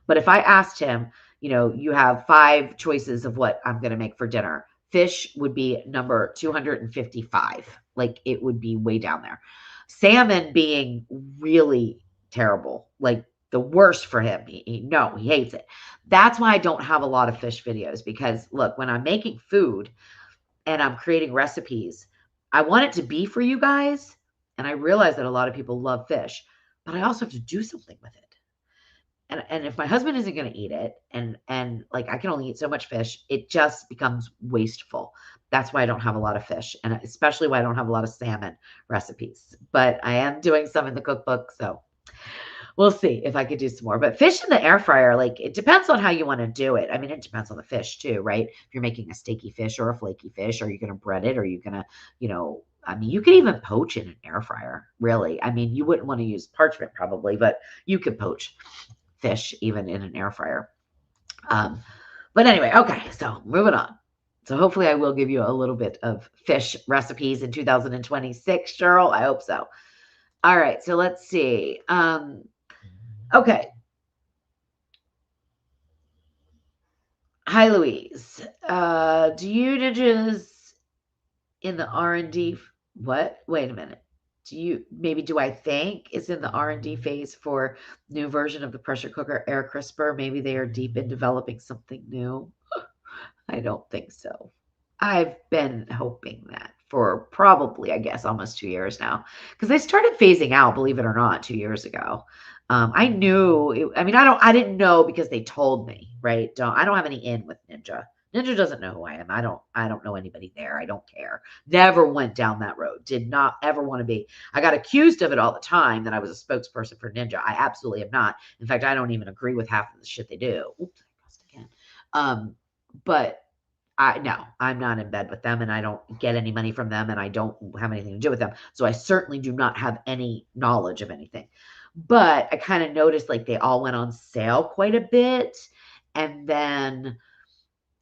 But if I asked him, you have 5 choices of what I'm going to make for dinner, fish would be number 255. Like, it would be way down there. Salmon being really terrible, like the worst for him. He hates it. That's why I don't have a lot of fish videos, because look, when I'm making food and I'm creating recipes, I want it to be for you guys. And I realize that a lot of people love fish, but I also have to do something with it. And if my husband isn't going to eat it, and like, I can only eat so much fish, it just becomes wasteful. That's why I don't have a lot of fish, and especially why I don't have a lot of salmon recipes. But I am doing some in the cookbook, so we'll see if I could do some more. But fish in the air fryer, like, it depends on how you want to do it. I mean, it depends on the fish too, right? If you're making a steaky fish or a flaky fish, are you going to bread it? Or are you going to, you could even poach in an air fryer, really. I mean, you wouldn't want to use parchment probably, but you could poach fish even in an air fryer. But anyway, okay, so moving on. So hopefully I will give you a little bit of fish recipes in 2026, Cheryl. I hope so. All right, so let's see. Okay. Hi, Louise. Do you ninjas in the R&D? What? Wait a minute. Do I think it's in the R&D phase for new version of the pressure cooker air crisper? Maybe they are deep in developing something new. I don't think so. I've been hoping that for probably, I guess, almost 2 years now, because they started phasing out, believe it or not, 2 years ago. I knew, I didn't know because they told me, right? I don't have any in with Ninja, Ninja doesn't know who I am. I don't know anybody there. I don't care. Never went down that road. Did not ever want to be. I got accused of it all the time that I was a spokesperson for Ninja. I absolutely am not. In fact, I don't even agree with half of the shit they do. Oops, I pressed again. But no, I'm not in bed with them and I don't get any money from them and I don't have anything to do with them. So I certainly do not have any knowledge of anything. But I kind of noticed like they all went on sale quite a bit and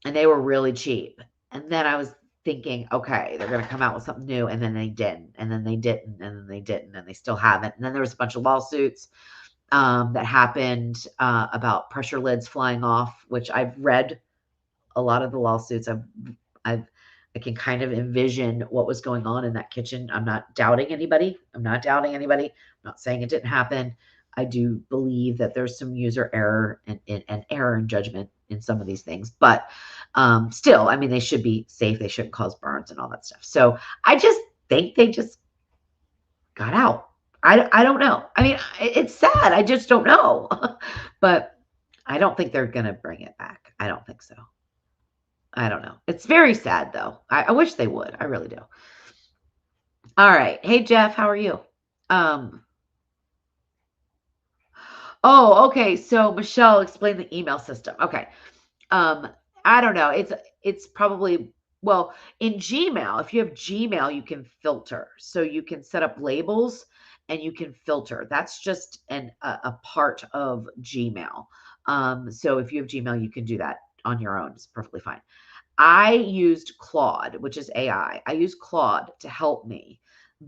they were really cheap. And then I was thinking, okay, they're going to come out with something new. And then they didn't. And then they didn't. And then they didn't. And they still haven't. And then there was a bunch of lawsuits that happened about pressure lids flying off, which I've read a lot of the lawsuits. I can kind of envision what was going on in that kitchen. I'm not doubting anybody. I'm not saying it didn't happen. I do believe that there's some user error and error in judgment in some of these things, but still, I mean, they should be safe. They shouldn't cause burns and all that stuff. So I just think they just got out. I don't know. I mean, it's sad. I just don't know. But I don't think they're going to bring it back. I don't think so. I don't know. It's very sad though. I wish they would. I really do. All right. Hey Jeff, how are you? Um Oh, okay. So Michelle explained the email system. Okay. Um I don't know. It's probably well, in Gmail, if you have Gmail, you can filter. So you can set up labels and you can filter. That's just a part of Gmail. So if you have Gmail, you can do that on your own. It's perfectly fine. I used Claude, which is AI. I used Claude to help me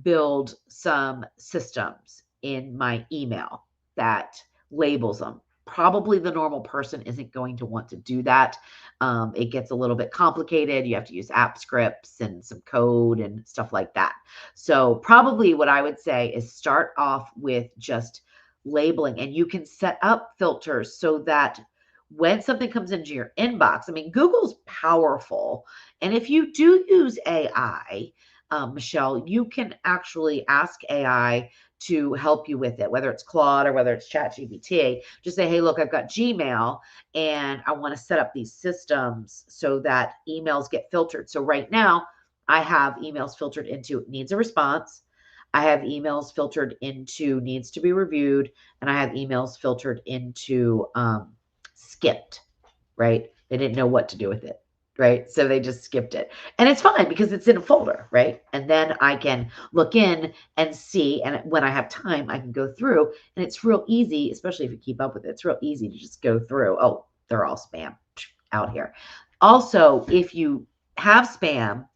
build some systems in my email that labels them. Probably the normal person isn't going to want to do that. It gets a little bit complicated. You have to use app scripts and some code and stuff like that. So, probably what I would say is start off with just labeling, and you can set up filters so that when something comes into your inbox, I mean, Google's powerful. And if you do use AI, Michelle, you can actually ask AI to help you with it, whether it's Claude or whether it's ChatGPT. Just say, hey, look, I've got Gmail and I want to set up these systems so that emails get filtered. So right now, I have emails filtered into needs a response. I have emails filtered into needs to be reviewed, and I have emails filtered into skipped, right? They didn't know what to do with it, right? So they just skipped it. And it's fine because it's in a folder, right? And then I can look in and see. And when I have time, I can go through. And it's real easy, especially if you keep up with it. It's real easy to just go through. Oh, they're all spam out here. Also, if you have spam,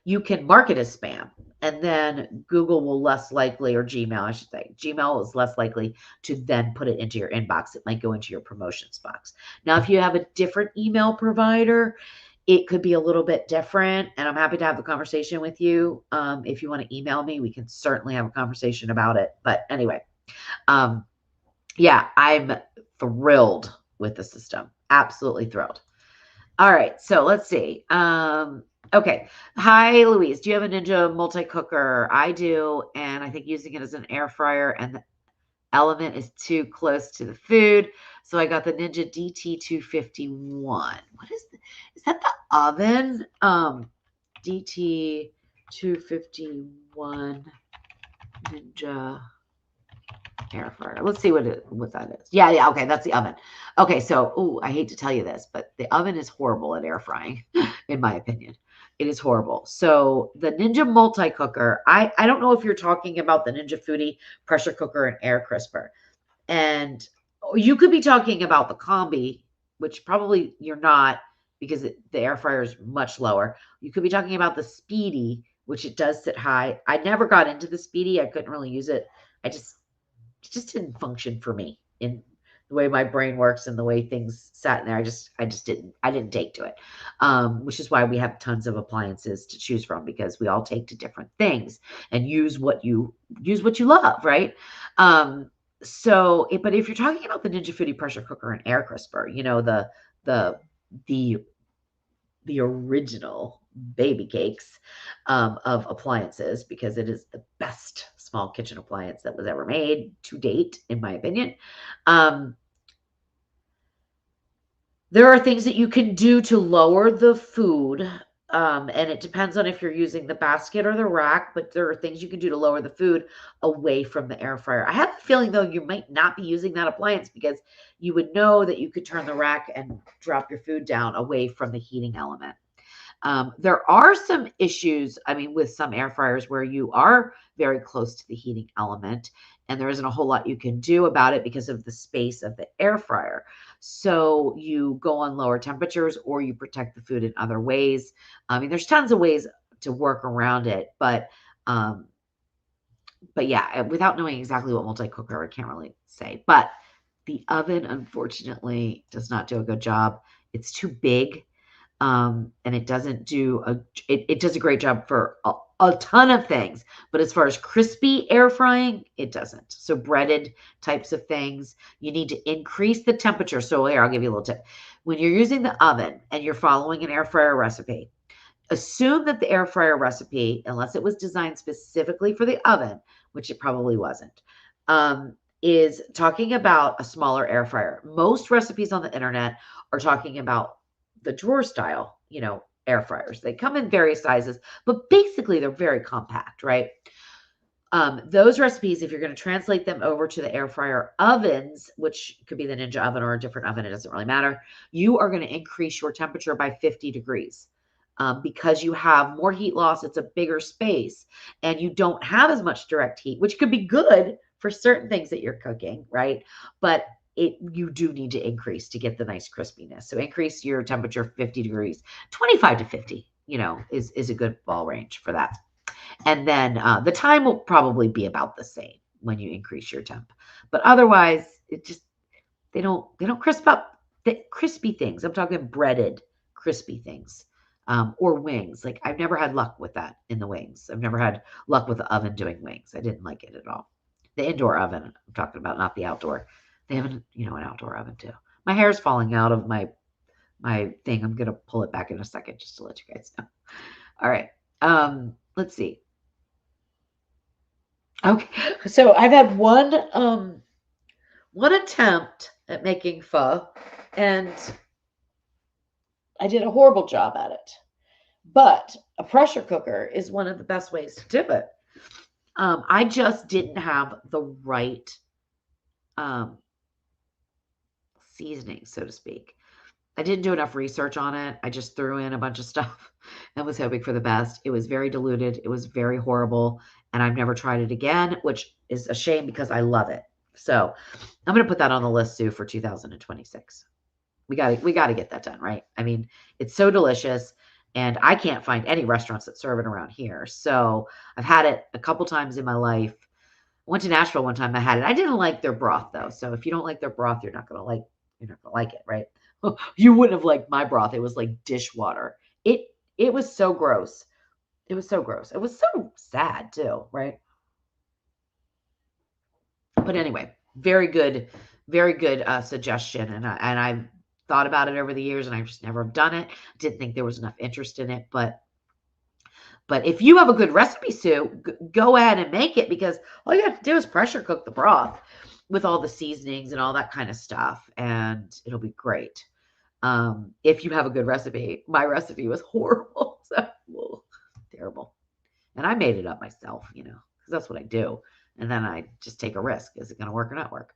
you can mark it as spam. And then Google will less likely, or Gmail, I should say, Gmail is less likely to then put it into your inbox. It might go into your promotions box. Now, if you have a different email provider, it could be a little bit different. And I'm happy to have the conversation with you. If you want to email me, we can certainly have a conversation about it. But anyway, yeah, I'm thrilled with the system. Absolutely thrilled. All right, so let's see. Okay. Hi, Louise. Do you have a Ninja multi-cooker? I do, and I think using it as an air fryer and the element is too close to the food. So I got the Ninja DT251. Is that the oven? DT251 Ninja air fryer. Let's see what that is. Yeah, okay, that's the oven. Okay, so I hate to tell you this, but the oven is horrible at air frying, in my opinion. It is horrible. So the Ninja multi-cooker, I don't know if you're talking about the Ninja Foodie pressure cooker and air crisper. And you could be talking about the combi, which probably you're not because the air fryer is much lower. You could be talking about the speedy, which it does sit high. I never got into the speedy. I couldn't really use it. It just didn't function for me in the way my brain works and the way things sat in there. I didn't take to it. Which is why we have tons of appliances to choose from because we all take to different things and use what you love, right? But if you're talking about the Ninja Foodie pressure cooker and air crisper, you know, the original baby cakes of appliances, because it is the best small kitchen appliance that was ever made to date, in my opinion. There are things that you can do to lower the food, and it depends on if you're using the basket or the rack, but there are things you can do to lower the food away from the air fryer. I have a feeling, though, you might not be using that appliance because you would know that you could turn the rack and drop your food down away from the heating element. There are some issues, I mean, with some air fryers where you are very close to the heating element, and there isn't a whole lot you can do about it because of the space of the air fryer. So you go on lower temperatures or you protect the food in other ways. I mean, there's tons of ways to work around it, um, but yeah, without knowing exactly what multi-cooker, I can't really say. But the oven, unfortunately, does not do a good job. It's too big, and it doesn't do it does a great job for a ton of things, but as far as crispy air frying, it doesn't. So breaded types of things, you need to increase the temperature. So here, I'll give you a little tip. When you're using the oven and you're following an air fryer recipe, assume that the air fryer recipe, unless it was designed specifically for the oven, which it probably wasn't, is talking about a smaller air fryer. Most recipes on the internet are talking about the drawer style, air fryers. They come in various sizes, but basically they're very compact, right? Those recipes, if you're going to translate them over to the air fryer ovens, which could be the Ninja oven or a different oven, it doesn't really matter, you are going to increase your temperature by 50 degrees. Because you have more heat loss, it's a bigger space, and you don't have as much direct heat, which could be good for certain things that you're cooking, right? But you do need to increase to get the nice crispiness. So increase your temperature 50 degrees, 25 to 50, is a good ball range for that. And then the time will probably be about the same when you increase your temp. But otherwise, they don't crisp up the crispy things. I'm talking breaded crispy things. Or wings. Like I've never had luck with that in the wings. I've never had luck with the oven doing wings. I didn't like it at all. The indoor oven I'm talking about, not the outdoor. They have an outdoor oven too. My hair's falling out of my thing. I'm gonna pull it back in a second just to let you guys know. All right. Let's see. Okay. So I've had one attempt at making pho, and I did a horrible job at it. But a pressure cooker is one of the best ways to do it. I just didn't have the right um, seasoning, so to speak. I didn't do enough research on it. I just threw in a bunch of stuff and was hoping for the best. It was very diluted. It was very horrible. And I've never tried it again, which is a shame because I love it. So I'm going to put that on the list, Sue, for 2026. We got to get that done, right? I mean, it's so delicious, and I can't find any restaurants that serve it around here. So I've had it a couple times in my life. I went to Nashville one time. I had it. I didn't like their broth though. So if you don't like their broth, you're not gonna like it, right? You wouldn't have liked my broth. It was like dishwater. It was so gross. It was so gross. It was so sad too, right? But anyway, very good suggestion, and I've thought about it over the years, and I've just never done it. Didn't think there was enough interest in it, but if you have a good recipe, Sue, go ahead and make it because all you have to do is pressure cook the broth with all the seasonings and all that kind of stuff, and it'll be great. If you have a good recipe, my recipe was horrible, so terrible, and I made it up myself, because that's what I do. And then I just take a risk. Is it going to work or not work?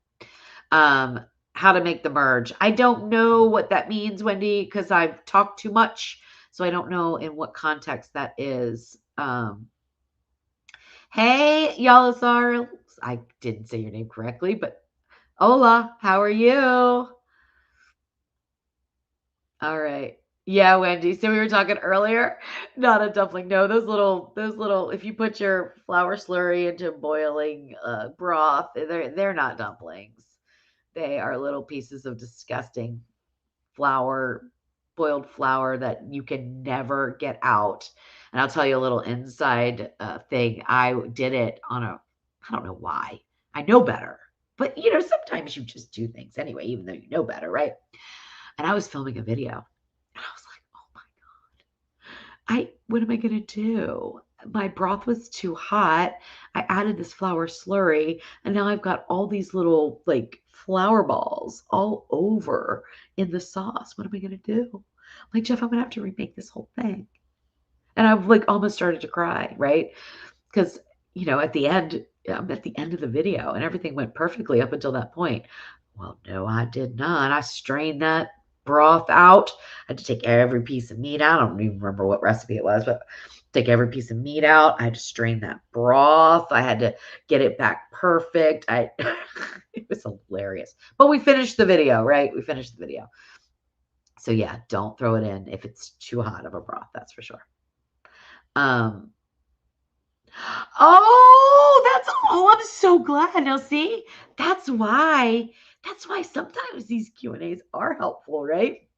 How to make the merge. I don't know what that means, Wendy, because I've talked too much. So I don't know in what context that is. Hey, Yalasar. I didn't say your name correctly, but hola, how are you? All right. Yeah, Wendy. So we were talking earlier, not a dumpling. No, those little, if you put your flour slurry into boiling broth, they're not dumplings. They are little pieces of disgusting flour, boiled flour that you can never get out. And I'll tell you a little inside thing. I did it I don't know why. I know better. But, sometimes you just do things anyway, even though you know better, right? And I was filming a video. And I was like, oh my God, what am I going to do? my broth was too hot. I added this flour slurry, and now I've got all these little like flour balls all over in the sauce. What am I gonna do? Like, Jeff, I'm gonna have to remake this whole thing. And I've like almost started to cry, right? Because, at the end, I'm at the end of the video and everything went perfectly up until that point. Well, no, I did not. I strained that broth out. I had to take every piece of meat out. I don't even remember what recipe it was, but take every piece of meat out. I had to strain that broth. I had to get it back perfect. It was hilarious. But we finished the video, right? We finished the video. So yeah, don't throw it in if it's too hot of a broth, that's for sure. Um, I'm so glad. Now see, that's why sometimes these Q&As are helpful, right?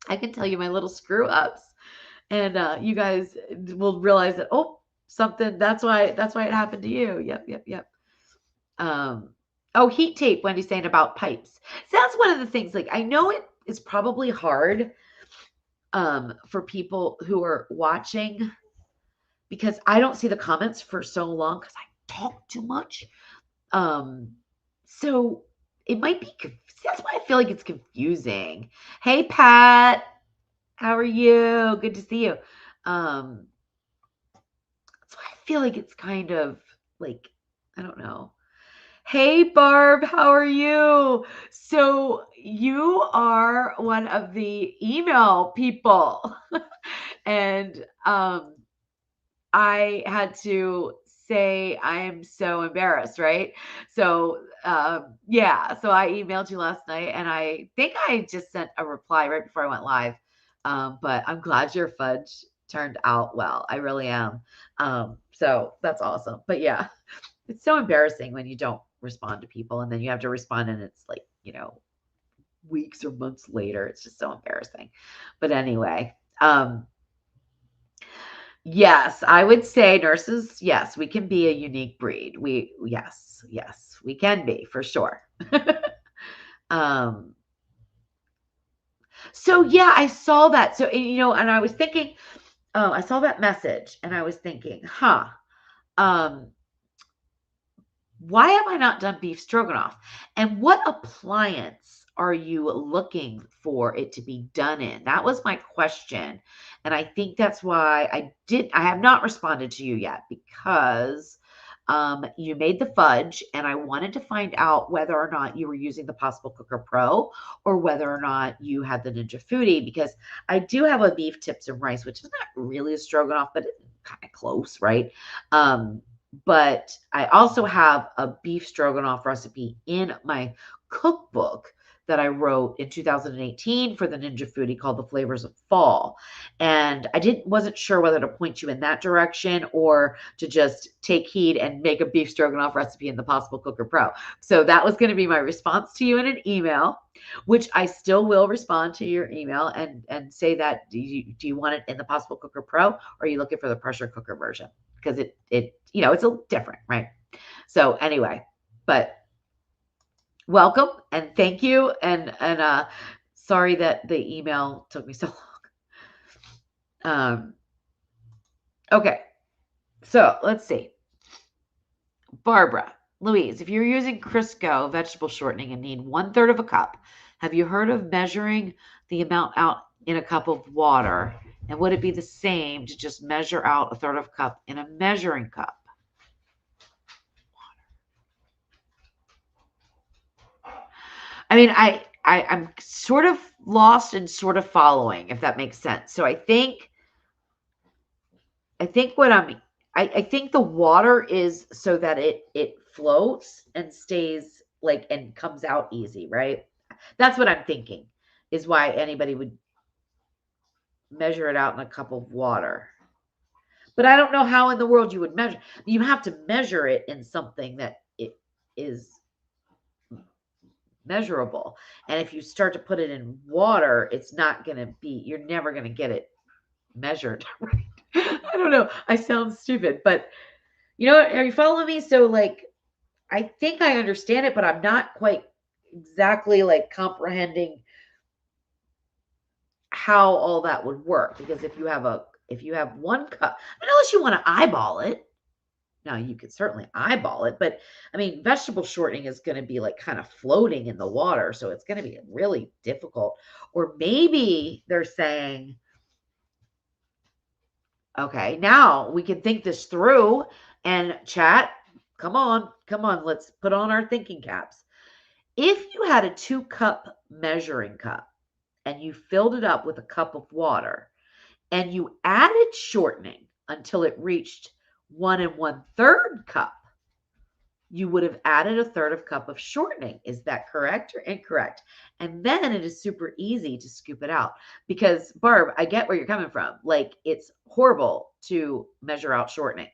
I can tell you my little screw ups, and you guys will realize that, that's why it happened to you. Yep. Heat tape, Wendy's saying about pipes. So that's one of the things, like, I know it is probably hard for people who are watching, because I don't see the comments for so long because I talk too much. So it might be, that's why I feel like it's confusing. Hey, Pat, how are you? Good to see you. That's why I feel like it's kind of like, I don't know. Hey, Barb, how are you? So you are one of the email people. And I had to say I am so embarrassed, right? So so I emailed you last night, and I think I just sent a reply right before I went live. But I'm glad your fudge turned out well. I really am. So that's awesome. But yeah, it's so embarrassing when you don't respond to people, and then you have to respond, and it's like, weeks or months later. It's just so embarrassing. But anyway, yes, I would say nurses, yes, we can be a unique breed. Yes, we can be for sure. um, so yeah, I saw that. So, and I was thinking, I saw that message and I was thinking, um, why have I not done beef stroganoff? And what appliance are you looking for it to be done in? That was my question. And I think that's why I have not responded to you yet, because you made the fudge and I wanted to find out whether or not you were using the Possible Cooker Pro or whether or not you had the Ninja Foodie, because I do have a beef tips and rice, which is not really a stroganoff, but it's kind of close, right? But I also have a beef stroganoff recipe in my cookbook that I wrote in 2018 for the Ninja Foodie called The Flavors of Fall. And I wasn't sure whether to point you in that direction or to just take heed and make a beef stroganoff recipe in the Possible Cooker Pro. So that was going to be my response to you in an email, which I still will respond to your email and say that, do you want it in the Possible Cooker Pro, or are you looking for the pressure cooker version? Because it's a little different, right? So anyway, but welcome and thank you. And sorry that the email took me so long. Okay, so let's see. Barbara, Louise, if you're using Crisco vegetable shortening and need 1/3 of a cup, have you heard of measuring the amount out in a cup of water? And would it be the same to just measure out 1/3 of a cup in a measuring cup? I mean, I'm sort of lost and sort of following, if that makes sense. So I think what I think the water is so that it floats and stays like and comes out easy, right? That's what I'm thinking, is why anybody would measure it out in a cup of water. But I don't know how in the world you would measure. You have to measure it in something that it is measurable. And if you start to put it in water, it's not going to be, you're never going to get it measured. Right? I don't know. I sound stupid, but are you following me? So like, I think I understand it, but I'm not quite exactly like comprehending how all that would work. Because if you have if you have 1 cup, unless you want to eyeball it. Now you could certainly eyeball it, but I mean, vegetable shortening is going to be like kind of floating in the water, so it's going to be really difficult. Or maybe they're saying, okay, now we can think this through and chat. Come on, let's put on our thinking caps. If you had a 2-cup measuring cup and you filled it up with a cup of water and you added shortening until it reached 1 1/3 cup, you would have added a third of cup of shortening. Is that correct or incorrect? And then it is super easy to scoop it out because, Barb, I get where you're coming from. Like, it's horrible to measure out shortening.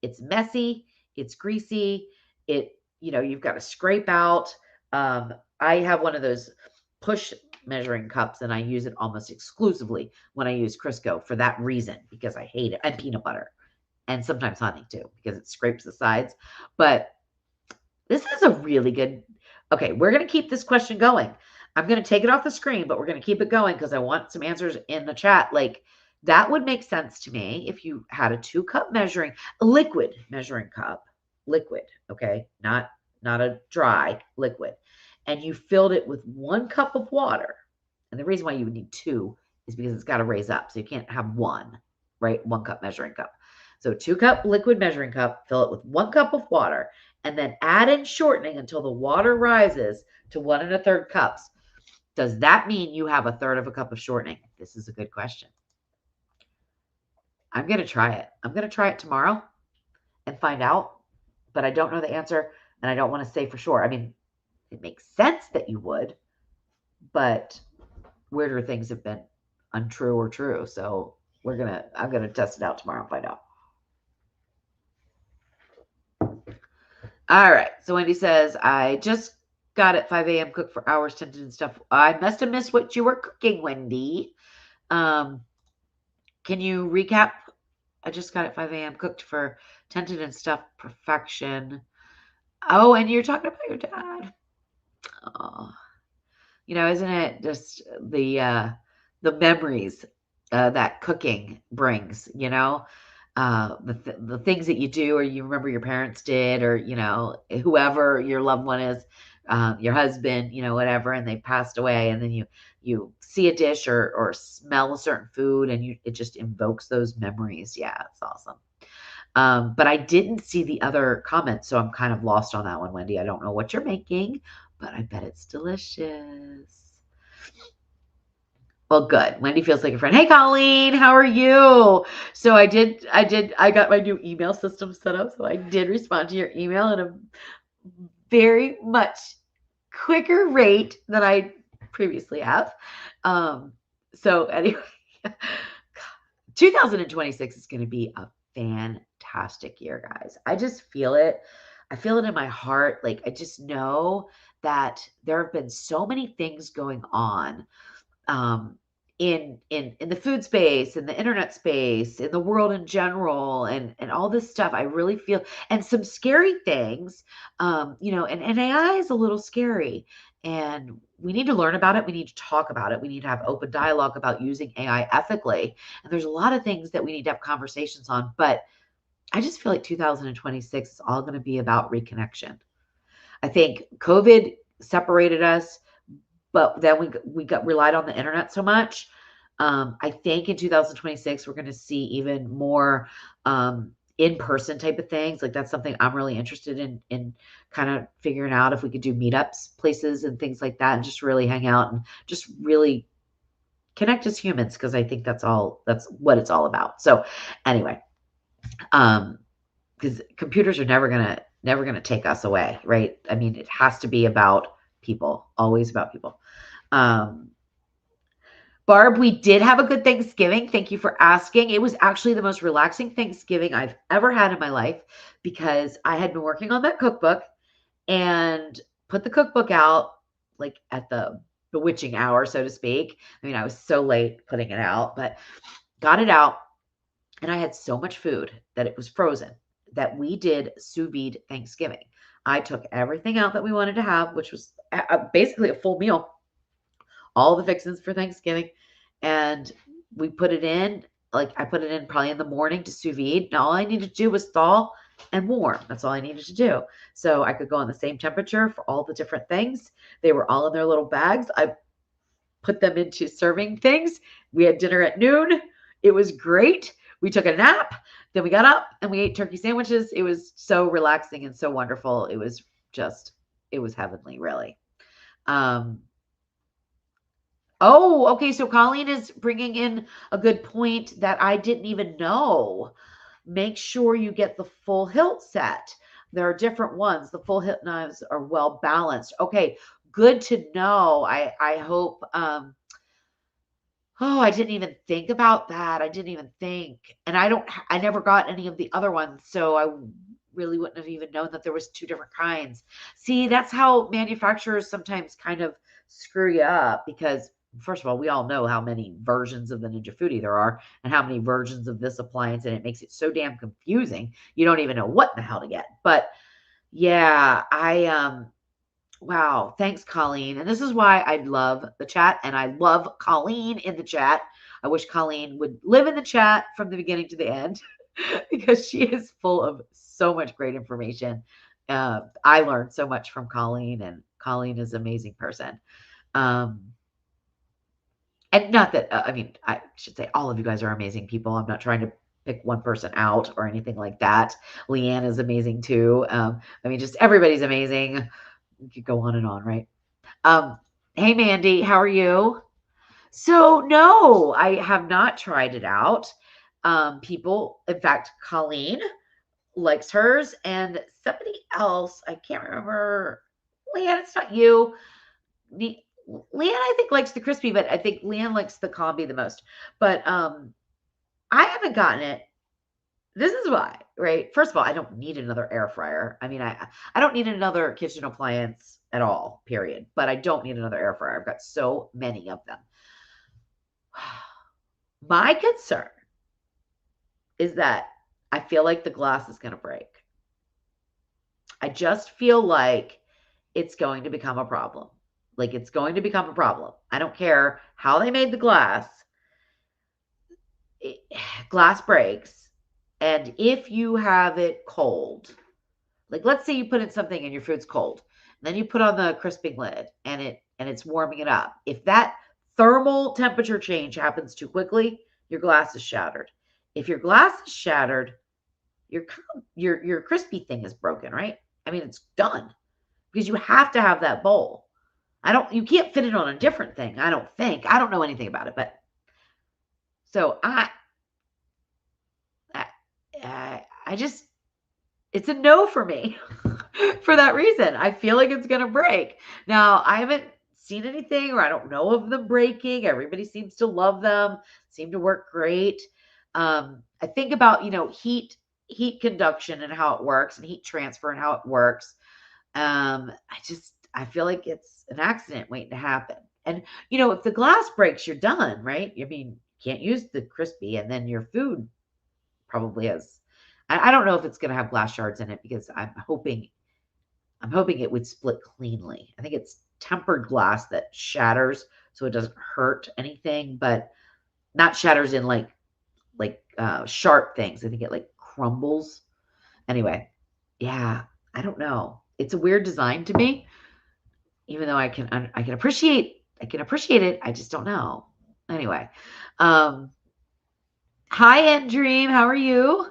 It's messy, it's greasy, you've got to scrape out. I have one of those push measuring cups and I use it almost exclusively when I use Crisco for that reason, because I hate it, and peanut butter, and sometimes honey too, because it scrapes the sides. But this is a really good. Okay, we're going to keep this question going. I'm going to take it off the screen, but we're going to keep it going because I want some answers in the chat. Like, that would make sense to me if you had a 2-cup liquid measuring cup, liquid, okay, not a dry liquid, and you filled it with 1 cup of water. And the reason why you would need 2 is because it's got to raise up, so you can't have 1, right? 1-cup measuring cup. So 2-cup liquid measuring cup, fill it with 1 cup of water, and then add in shortening until the water rises to 1 1/3 cups. Does that mean you have a third of a cup of shortening? This is a good question. I'm going to try it. I'm going to try it tomorrow and find out, but I don't know the answer, and I don't want to say for sure. I mean, it makes sense that you would, but weirder things have been untrue or true. So I'm going to test it out tomorrow and find out. All right. So Wendy says, I just got at 5 a.m. cooked for hours, tinted and stuff. I must have missed what you were cooking, Wendy. Can you recap? I just got at 5 a.m. cooked for tinted and stuff perfection. Oh, and you're talking about your dad. Oh, isn't it just the memories that cooking brings, the things that you do, or you remember your parents did, or, whoever your loved one is, your husband, whatever, and they passed away. And then you see a dish or smell a certain food and it just invokes those memories. Yeah, it's awesome. But I didn't see the other comments, so I'm kind of lost on that one, Wendy. I don't know what you're making, but I bet it's delicious. Well, good. Wendy feels like a friend. Hey, Colleen, how are you? So I got my new email system set up. So I did respond to your email at a very much quicker rate than I previously have. So anyway, 2026 is going to be a fantastic year, guys. I just feel it. I feel it in my heart. Like, I just know that there have been so many things going on in the food space, in the internet space, in the world in general, and all this stuff. I really feel, and some scary things, and AI is a little scary, and we need to learn about it. We need to talk about it. We need to have open dialogue about using AI ethically. And there's a lot of things that we need to have conversations on, but I just feel like 2026 is all going to be about reconnection. I think COVID separated us, but then we got relied on the internet so much. I think in 2026 we're going to see even more in-person type of things. Like, that's something I'm really interested in kind of figuring out, if we could do meetups, places and things like that, and just really hang out and just really connect as humans, because I think that's what it's all about. So anyway, because computers are never gonna take us away, right? I mean, it has to be about people, always about people. Barb, we did have a good Thanksgiving. Thank you for asking. It was actually the most relaxing Thanksgiving I've ever had in my life, because I had been working on that cookbook and put the cookbook out like at the bewitching hour, so to speak. I mean, I was so late putting it out, but got it out. And I had so much food that it was frozen, that we did sous vide Thanksgiving. I took everything out that we wanted to have, which was basically a full meal, all the fixings for Thanksgiving, and we put it in like I put it in probably in the morning to sous vide. And all I needed to do was thaw and warm. That's all I needed to do. So I could go on the same temperature for all the different things. They were all in their little bags. I put them into serving things. We had dinner at noon. It was great. We took a nap. Then we got up and we ate turkey sandwiches. It was so relaxing and so wonderful. It was just, it was heavenly, really. Um, oh, okay. So Colleen is bringing in a good point that I didn't even know. Make sure you get the full hilt set. There are different ones. The full hilt knives are well balanced. Okay, good to know. I hope oh, I didn't even think about that. I didn't even think. And I never got any of the other ones, so I really wouldn't have even known that there was two different kinds. See, that's how manufacturers sometimes kind of screw you up because first of all, we all know how many versions of the Ninja Foodie there are and how many versions of this appliance, and it makes it so damn confusing. You don't even know what the hell to get. But yeah, wow. Thanks, Colleen. And this is why I love the chat and I love Colleen in the chat. I wish Colleen would live in the chat from the beginning to the end because she is full of so much great information. I learned so much from Colleen, and Colleen is an amazing person. Um, and not that, I mean, I should say all of you guys are amazing people. I'm not trying to pick one person out or anything like that. Leanne is amazing too. I mean, just everybody's amazing. You could go on and on, right? Hey Mandy, how are you? So no, I have not tried it out. People, in fact, Colleen likes hers, and somebody else, I can't remember. Leanne, it's not you. The Leanne, I think likes the crispy, but I think Leanne likes the combi the most. But I haven't gotten it. This is why, right? First of all, I don't need another air fryer. I mean, I don't need another kitchen appliance at all, period. But I don't need another air fryer. I've got so many of them. My concern is that I feel like the glass is going to break. I just feel like it's going to become a problem. Like it's going to become a problem. I don't care how they made the glass. It, glass breaks. And if you have it cold, like let's say you put in something and your food's cold, and then you put on the crisping lid and it's warming it up. If that thermal temperature change happens too quickly, your glass is shattered. If your glass is shattered, your crispy thing is broken, right? I mean, it's done because you have to have that bowl. You can't fit it on a different thing. I don't think. I don't know anything about it, but so I just it's a no for me for that reason. I feel like it's going to break. Now, I haven't seen anything or I don't know of them breaking. Everybody seems to love them, seem to work great. I think about, heat conduction and how it works and heat transfer and how it works. I feel like it's an accident waiting to happen. And, if the glass breaks, you're done, right? I mean, you can't use the crispy and then your food probably has I don't know if it's going to have glass shards in it because I'm hoping it would split cleanly. I think it's tempered glass that shatters so it doesn't hurt anything, but not shatters in like sharp things. I think it like crumbles. Anyway, yeah, I don't know. It's a weird design to me, even though I can appreciate it. I just don't know. Anyway, um, hi, End Dream. How are you?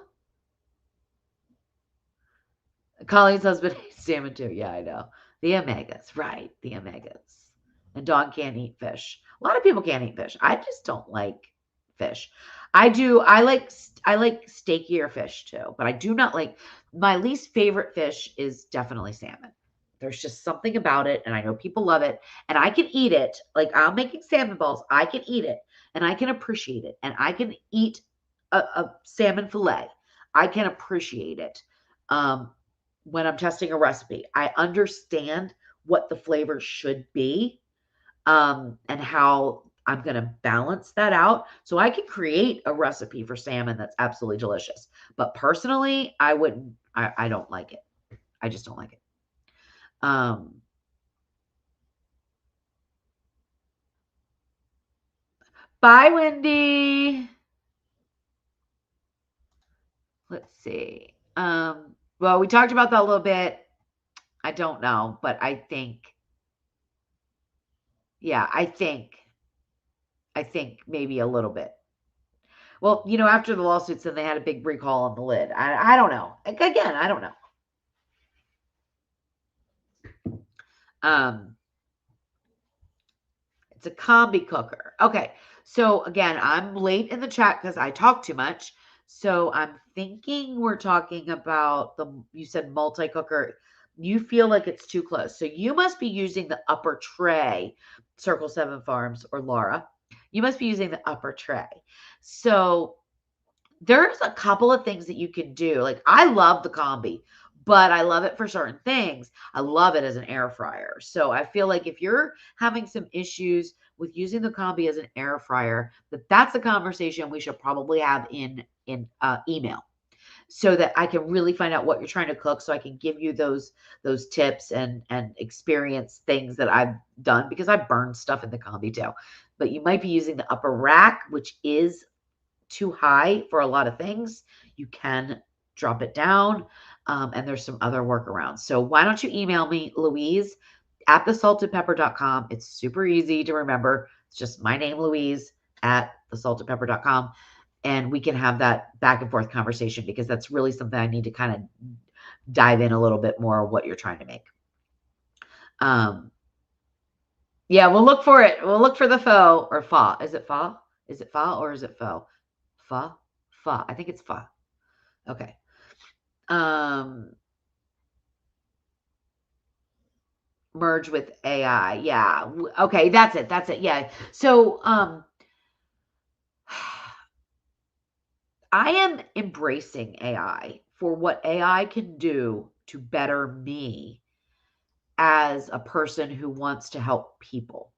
Colleen's husband hates salmon too. Yeah, I know. The omegas, right? The omegas. And Dawn can't eat fish. A lot of people can't eat fish. I just don't like fish. I do. I like steakier fish too, but I do not like my least favorite fish is definitely salmon. There's just something about it, and I know people love it, and I can eat it. Like I'm making salmon balls, I can eat it, and I can appreciate it, and I can eat a salmon fillet. I can appreciate it. Um, when I'm testing a recipe. I understand what the flavor should be, and how I'm going to balance that out. So I can create a recipe for salmon that's absolutely delicious. But personally, I wouldn't, I don't like it. I just don't like it. Um, Bye, Wendy. Let's see. Well, we talked about that a little bit. I don't know, but I think, yeah, I think maybe a little bit. Well, after the lawsuits, then they had a big recall on the lid. I don't know. Again, I don't know. Um, it's a combi cooker. Okay. So again, I'm late in the chat because I talk too much. So I'm thinking we're talking about you said multi cooker. You feel like it's too close. So you must be using the upper tray, Circle 7 Farms or Laura. You must be using the upper tray. So there's a couple of things that you can do. Like I love the combi, but I love it for certain things. I love it as an air fryer. So I feel like if you're having some issues with using the combi as an air fryer, that's a conversation we should probably have in email, so that I can really find out what you're trying to cook, so I can give you those tips and experience things that I've done, because I burned stuff in the combi too. But you might be using the upper rack, which is too high for a lot of things. You can drop it down, and there's some other workarounds. So why don't you email me, Louise at thesaltedpepper.com. It's super easy to remember. It's just my name, Louise at thesaltedpepper.com. And we can have that back and forth conversation, because that's really something I need to kind of dive in a little bit more of what you're trying to make. Yeah, we'll look for it. We'll look for the faux or fa. Is it fa? Is it fa or is it faux? Fa? Fa. I think it's fa. Okay. Merge with AI. Yeah. Okay, that's it. That's it. Yeah. So, I am embracing AI for what AI can do to better me as a person who wants to help people.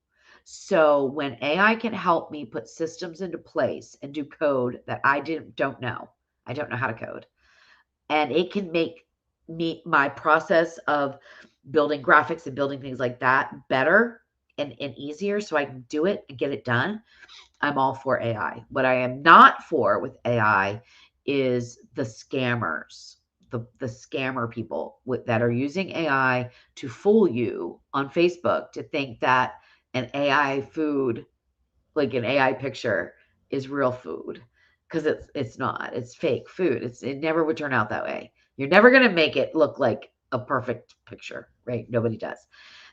So when AI can help me put systems into place and do code that don't know, I don't know how to code, and it can make my process of building graphics and building things like that better and easier, so I can do it and get it done. I'm all for AI. What I am not for with AI is the scammers, the scammer people that are using AI to fool you on Facebook to think that an AI food, like an AI picture, is real food, because it's not. It's fake food. It never would turn out that way. You're never going to make it look like a perfect picture, right? Nobody does.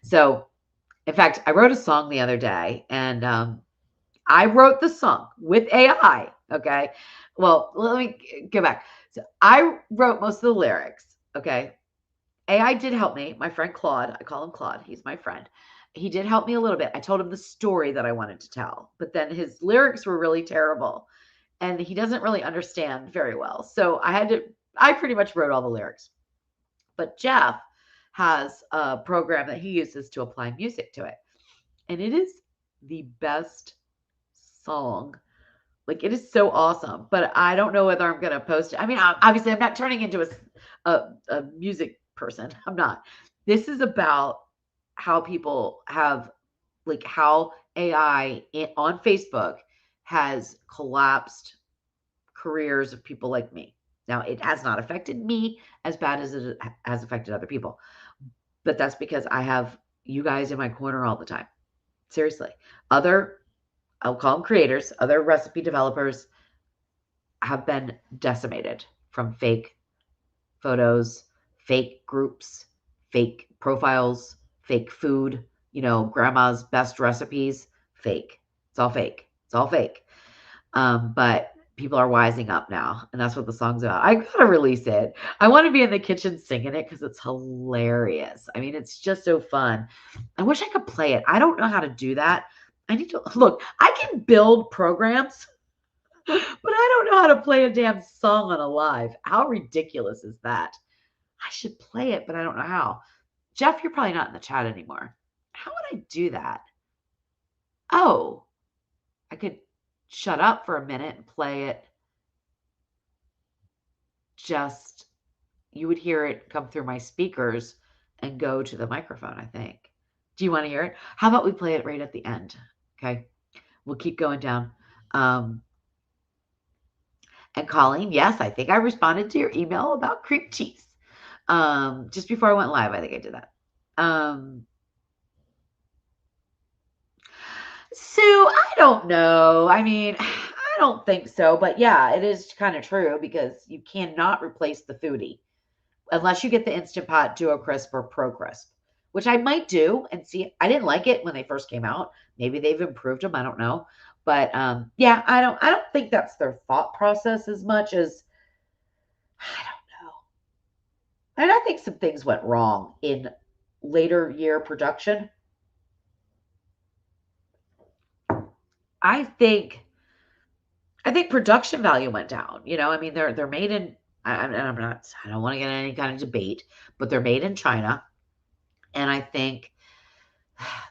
So, in fact, I wrote a song the other day, and I wrote the song with AI. Okay. Well, let me go back. So I wrote most of the lyrics. Okay. AI did help me. My friend Claude, I call him Claude. He's my friend. He did help me a little bit. I told him the story that I wanted to tell, but then his lyrics were really terrible and he doesn't really understand very well. So I pretty much wrote all the lyrics. But Jeff has a program that he uses to apply music to it. And it is the best song. Like, it is so awesome, but I don't know whether I'm going to post it. I mean, obviously, I'm not turning into a music person. I'm not. This is about how people have, like, how AI on Facebook has collapsed careers of people like me. Now, it has not affected me as bad as it has affected other people, but that's because I have you guys in my corner all the time. Seriously. I'll call them creators, other recipe developers have been decimated from fake photos, fake groups, fake profiles, fake food, grandma's best recipes, fake. It's all fake. It's all fake. But people are wising up now, and that's what the song's about. I gotta release it. I want to be in the kitchen singing it because it's hilarious. I mean, it's just so fun. I wish I could play it. I don't know how to do that. I need to look. I can build programs, but I don't know how to play a damn song on a live. How ridiculous is that? I should play it, but I don't know how. Jeff, you're probably not in the chat anymore. How would I do that? Oh, I could shut up for a minute and play it. Just, you would hear it come through my speakers and go to the microphone, I think. Do you want to hear it? How about we play it right at the end? Okay. We'll keep going down. And Colleen, yes, I think I responded to your email about cream cheese. Just before I went live, I think I did that. So I don't know. I mean, I don't think so, but yeah, it is kind of true because you cannot replace the foodie unless you get the Instant Pot Duo Crisp or Pro Crisp, which I might do and see. I didn't like it when they first came out. Maybe they've improved them. I don't know. But yeah, I don't think that's their thought process as much as I don't know. And I think some things went wrong in later year production. I think I think production value went down. I mean, they're made in. I'm not. I don't want to get in any kind of debate, but they're made in China, and I think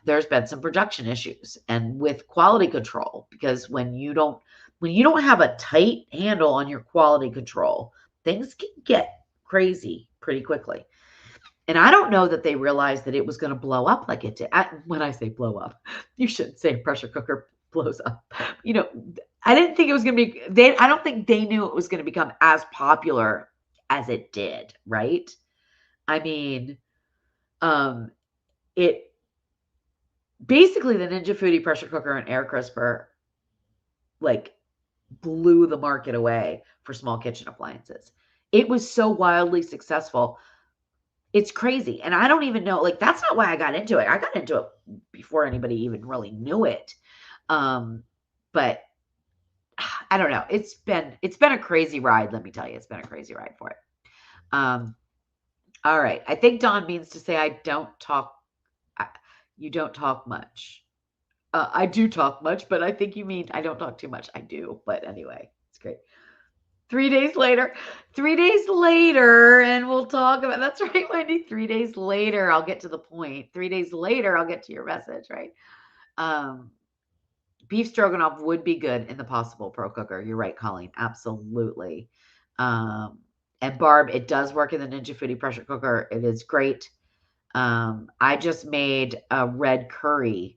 there's been some production issues and with quality control because when you don't have a tight handle on your quality control, things can get crazy pretty quickly. And I don't know that they realized that it was going to blow up like it did. When I say blow up, you shouldn't say pressure cooker blows up. You know, I didn't think it was going to be. I don't think they knew it was going to become as popular as it did. Right? I mean, it basically the Ninja Foodi pressure cooker and air crisper like blew the market away for small kitchen appliances. It was so wildly successful. It's crazy. And I don't even know, like, that's not why I got into it. I got into it before anybody even really knew it. But I don't know. It's been a crazy ride, let me tell you. It's been a crazy ride for it. All right. I think Dawn means to say you don't talk much. I do talk much, but I think you mean I don't talk too much. I do. But anyway, it's great. 3 days later, and we'll talk about that's right, Wendy. 3 days later, I'll get to the point. 3 days later, I'll get to your message, right? Beef stroganoff would be good in the Possible Pro Cooker. You're right, Colleen. Absolutely. And Barb, it does work in the Ninja Foodi pressure cooker. It is great. I just made a red curry,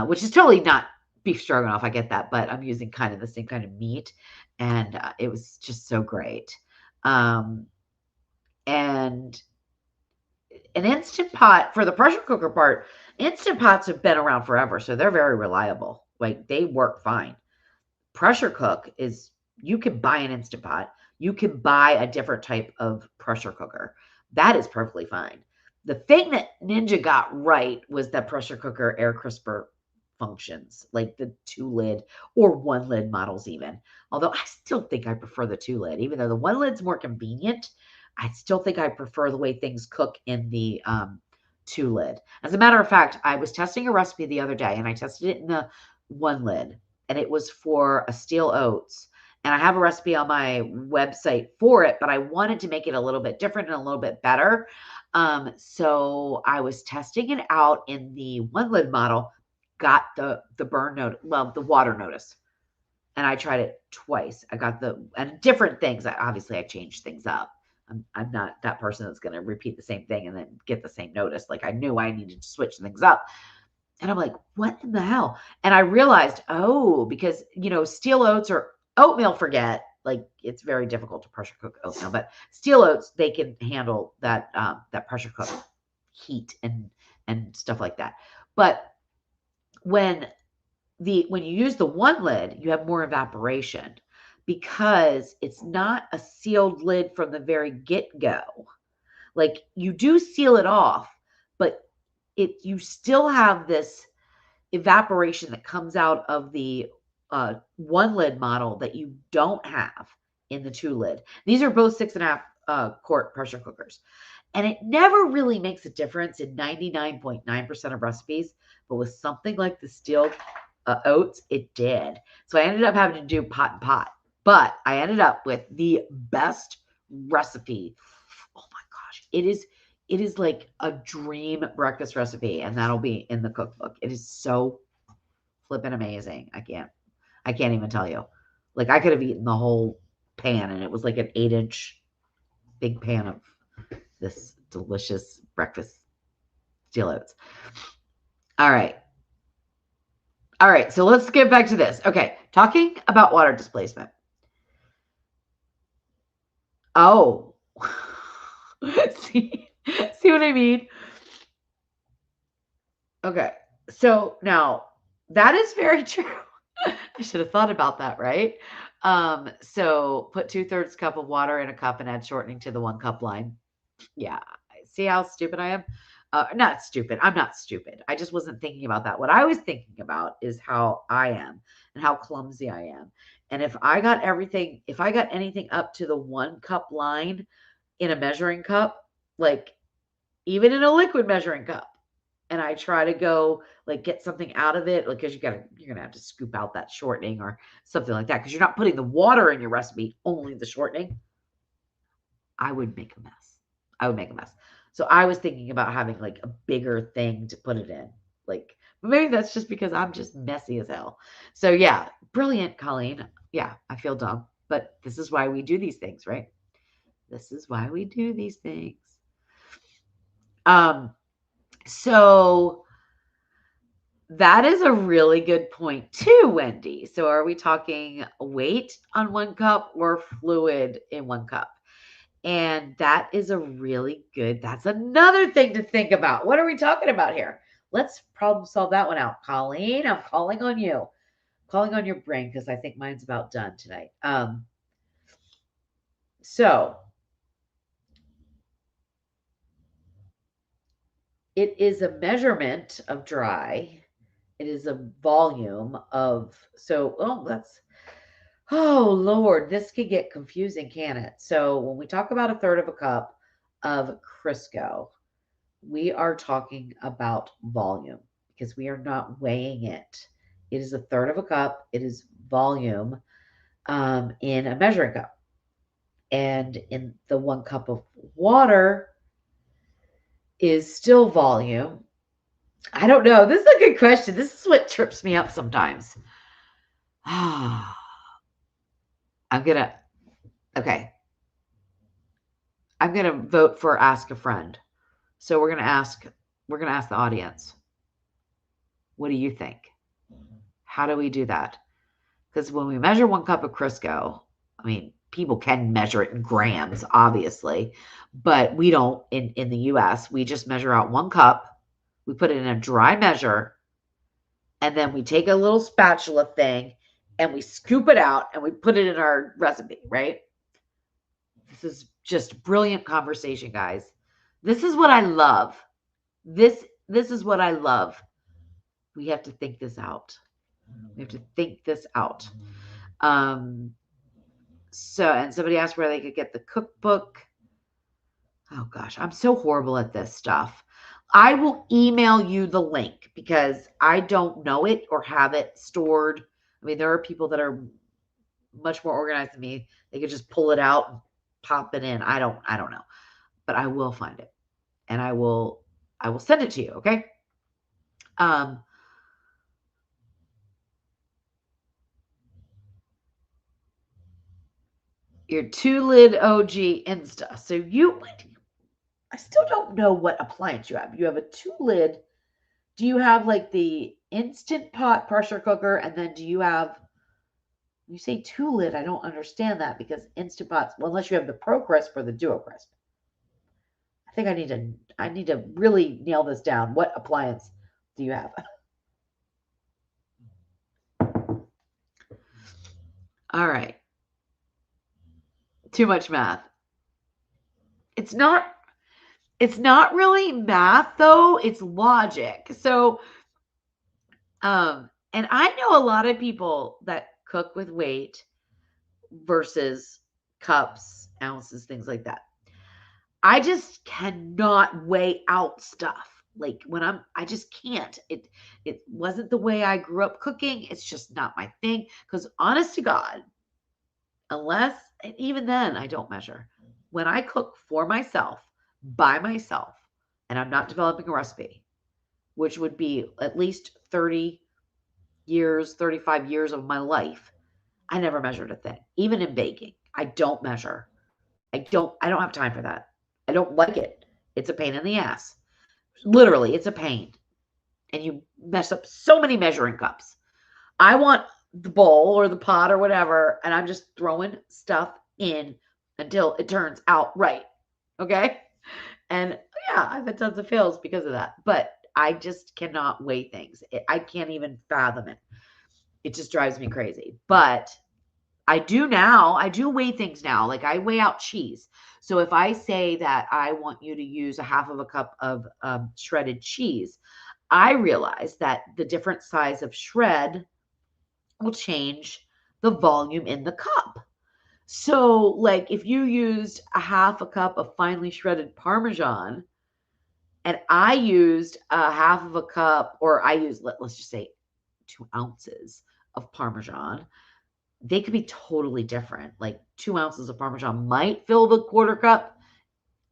which is totally not beef stroganoff. I get that, but I'm using kind of the same kind of meat, and it was just so great. And an Instant Pot for the pressure cooker part. Instant Pots have been around forever, so they're very reliable. Like they work fine. Pressure cook is you can buy an Instant Pot. You can buy a different type of pressure cooker. That is perfectly fine. The thing that Ninja got right was that pressure cooker air crisper functions, like the 2-lid or 1-lid models even. Although I still think I prefer the 2-lid, even though the 1-lid's more convenient. I still think I prefer the way things cook in the 2-lid. As a matter of fact, I was testing a recipe the other day, and I tested it in the 1-lid, and it was for a steel oats. And I have a recipe on my website for it, but I wanted to make it a little bit different and a little bit better. So I was testing it out in the 1-lid model, got the burn note, well, the water notice. And I tried it twice. I got and different things. Obviously I changed things up. I'm not that person that's going to repeat the same thing and then get the same notice. Like I knew I needed to switch things up. And I'm like, what in the hell? And I realized, because, steel oats or oatmeal, forget, like it's very difficult to pressure cook oatmeal, but steel oats, they can handle that pressure cook heat and stuff like that. But when you use the 1-lid, you have more evaporation because it's not a sealed lid from the very get-go. Like you do seal it off, but you still have this evaporation that comes out of the 1-lid model that you don't have in the 2-lid. These are both 6.5 quart pressure cookers. And it never really makes a difference in 99.9% of recipes, but with something like the steel oats, it did. So I ended up having to do pot and pot, but I ended up with the best recipe. Oh my gosh. It is like a dream breakfast recipe, and that'll be in the cookbook. It is so flipping amazing. I can't even tell you. Like I could have eaten the whole pan, and it was like an 8-inch big pan of this delicious breakfast steel oats. All right. So let's get back to this. Okay, talking about water displacement. Oh, see, see what I mean? Okay. So now that is very true. I should have thought about that, right? So put 2/3 cup of water in a cup and add shortening to the 1 cup line. Yeah. See how stupid I am? Not stupid. I'm not stupid. I just wasn't thinking about that. What I was thinking about is how I am and how clumsy I am. And if I got anything up to the 1 cup line in a measuring cup, like even in a liquid measuring cup, and I try to go like get something out of it, like because you're gonna have to scoop out that shortening or something like that because you're not putting the water in your recipe, only the shortening. I would make a mess. I would make a mess. So I was thinking about having like a bigger thing to put it in. Like maybe that's just because I'm just messy as hell. So yeah, brilliant, Colleen. Yeah, I feel dumb, but this is why we do these things, right? This is why we do these things. Um, so that is a really good point too, Wendy. So are we talking weight on 1 cup or fluid in 1 cup? And that is that's another thing to think about. What are we talking about here? Let's problem solve that one out. Colleen, I'm calling on you. Calling on your brain because I think mine's about done tonight. So it is a measurement of dry. It is a volume of oh Lord, this could get confusing, can it? So when we talk about 1/3 of a cup of Crisco, we are talking about volume because we are not weighing it. It is 1/3 of a cup. It is volume in a measuring cup. And in the 1 cup of water is still volume. I don't know. This is a good question. This is what trips me up sometimes. I'm gonna okay. I'm gonna vote for ask a friend. So we're gonna ask the audience. What do you think? How do we do that? Because when we measure 1 cup of Crisco, I mean, people can measure it in grams, obviously, but we don't in the US. We just measure out 1 cup, we put it in a dry measure, and then we take a little spatula thing and we scoop it out and we put it in our recipe, right? This is just brilliant conversation, guys. This is what I love. This is what I love. We have to think this out. We have to think this out. And somebody asked where they could get the cookbook. Oh gosh, I'm so horrible at this stuff. I will email you the link because I don't know it or have it stored. I mean, there are people that are much more organized than me. They could just pull it out and pop it in. I don't know. But I will find it and I will send it to you, okay? Your 2-lid OG Insta. So I still don't know what appliance you have. You have a 2-lid. Do you have like the Instant Pot pressure cooker? And then do you have, you say 2-lid, I don't understand that because Instant Pots, well, unless you have the Pro Crisp or the Duo Crisp. I think I need to really nail this down. What appliance do you have? All right. Too much math. It's not really math though, it's logic. So and I know a lot of people that cook with weight versus cups, ounces, things like that. I just cannot weigh out stuff. Like when I just can't. It wasn't the way I grew up cooking. It's just not my thing. Because honest to God, unless and even then I don't measure. When I cook for myself, by myself, and I'm not developing a recipe, which would be at least 30 years, 35 years of my life, I never measured a thing. Even in baking, I don't measure. I don't have time for that. I don't like it. It's a pain in the ass. Literally, it's a pain. And you mess up so many measuring cups. I want the bowl or the pot or whatever, and I'm just throwing stuff in until it turns out right. Okay. And yeah, I've had tons of fails because of that. But I just cannot weigh things. I can't even fathom it. It just drives me crazy. But I do now. I do weigh things now. Like I weigh out cheese. So if I say that I want you to use a half of a cup of shredded cheese, I realize that the different size of shred will change the volume in the cup. So, like if you used a half a cup of finely shredded Parmesan and I used a half of a cup, or I used, let's just say 2 ounces of Parmesan, they could be totally different. Like 2 ounces of Parmesan might fill the quarter cup,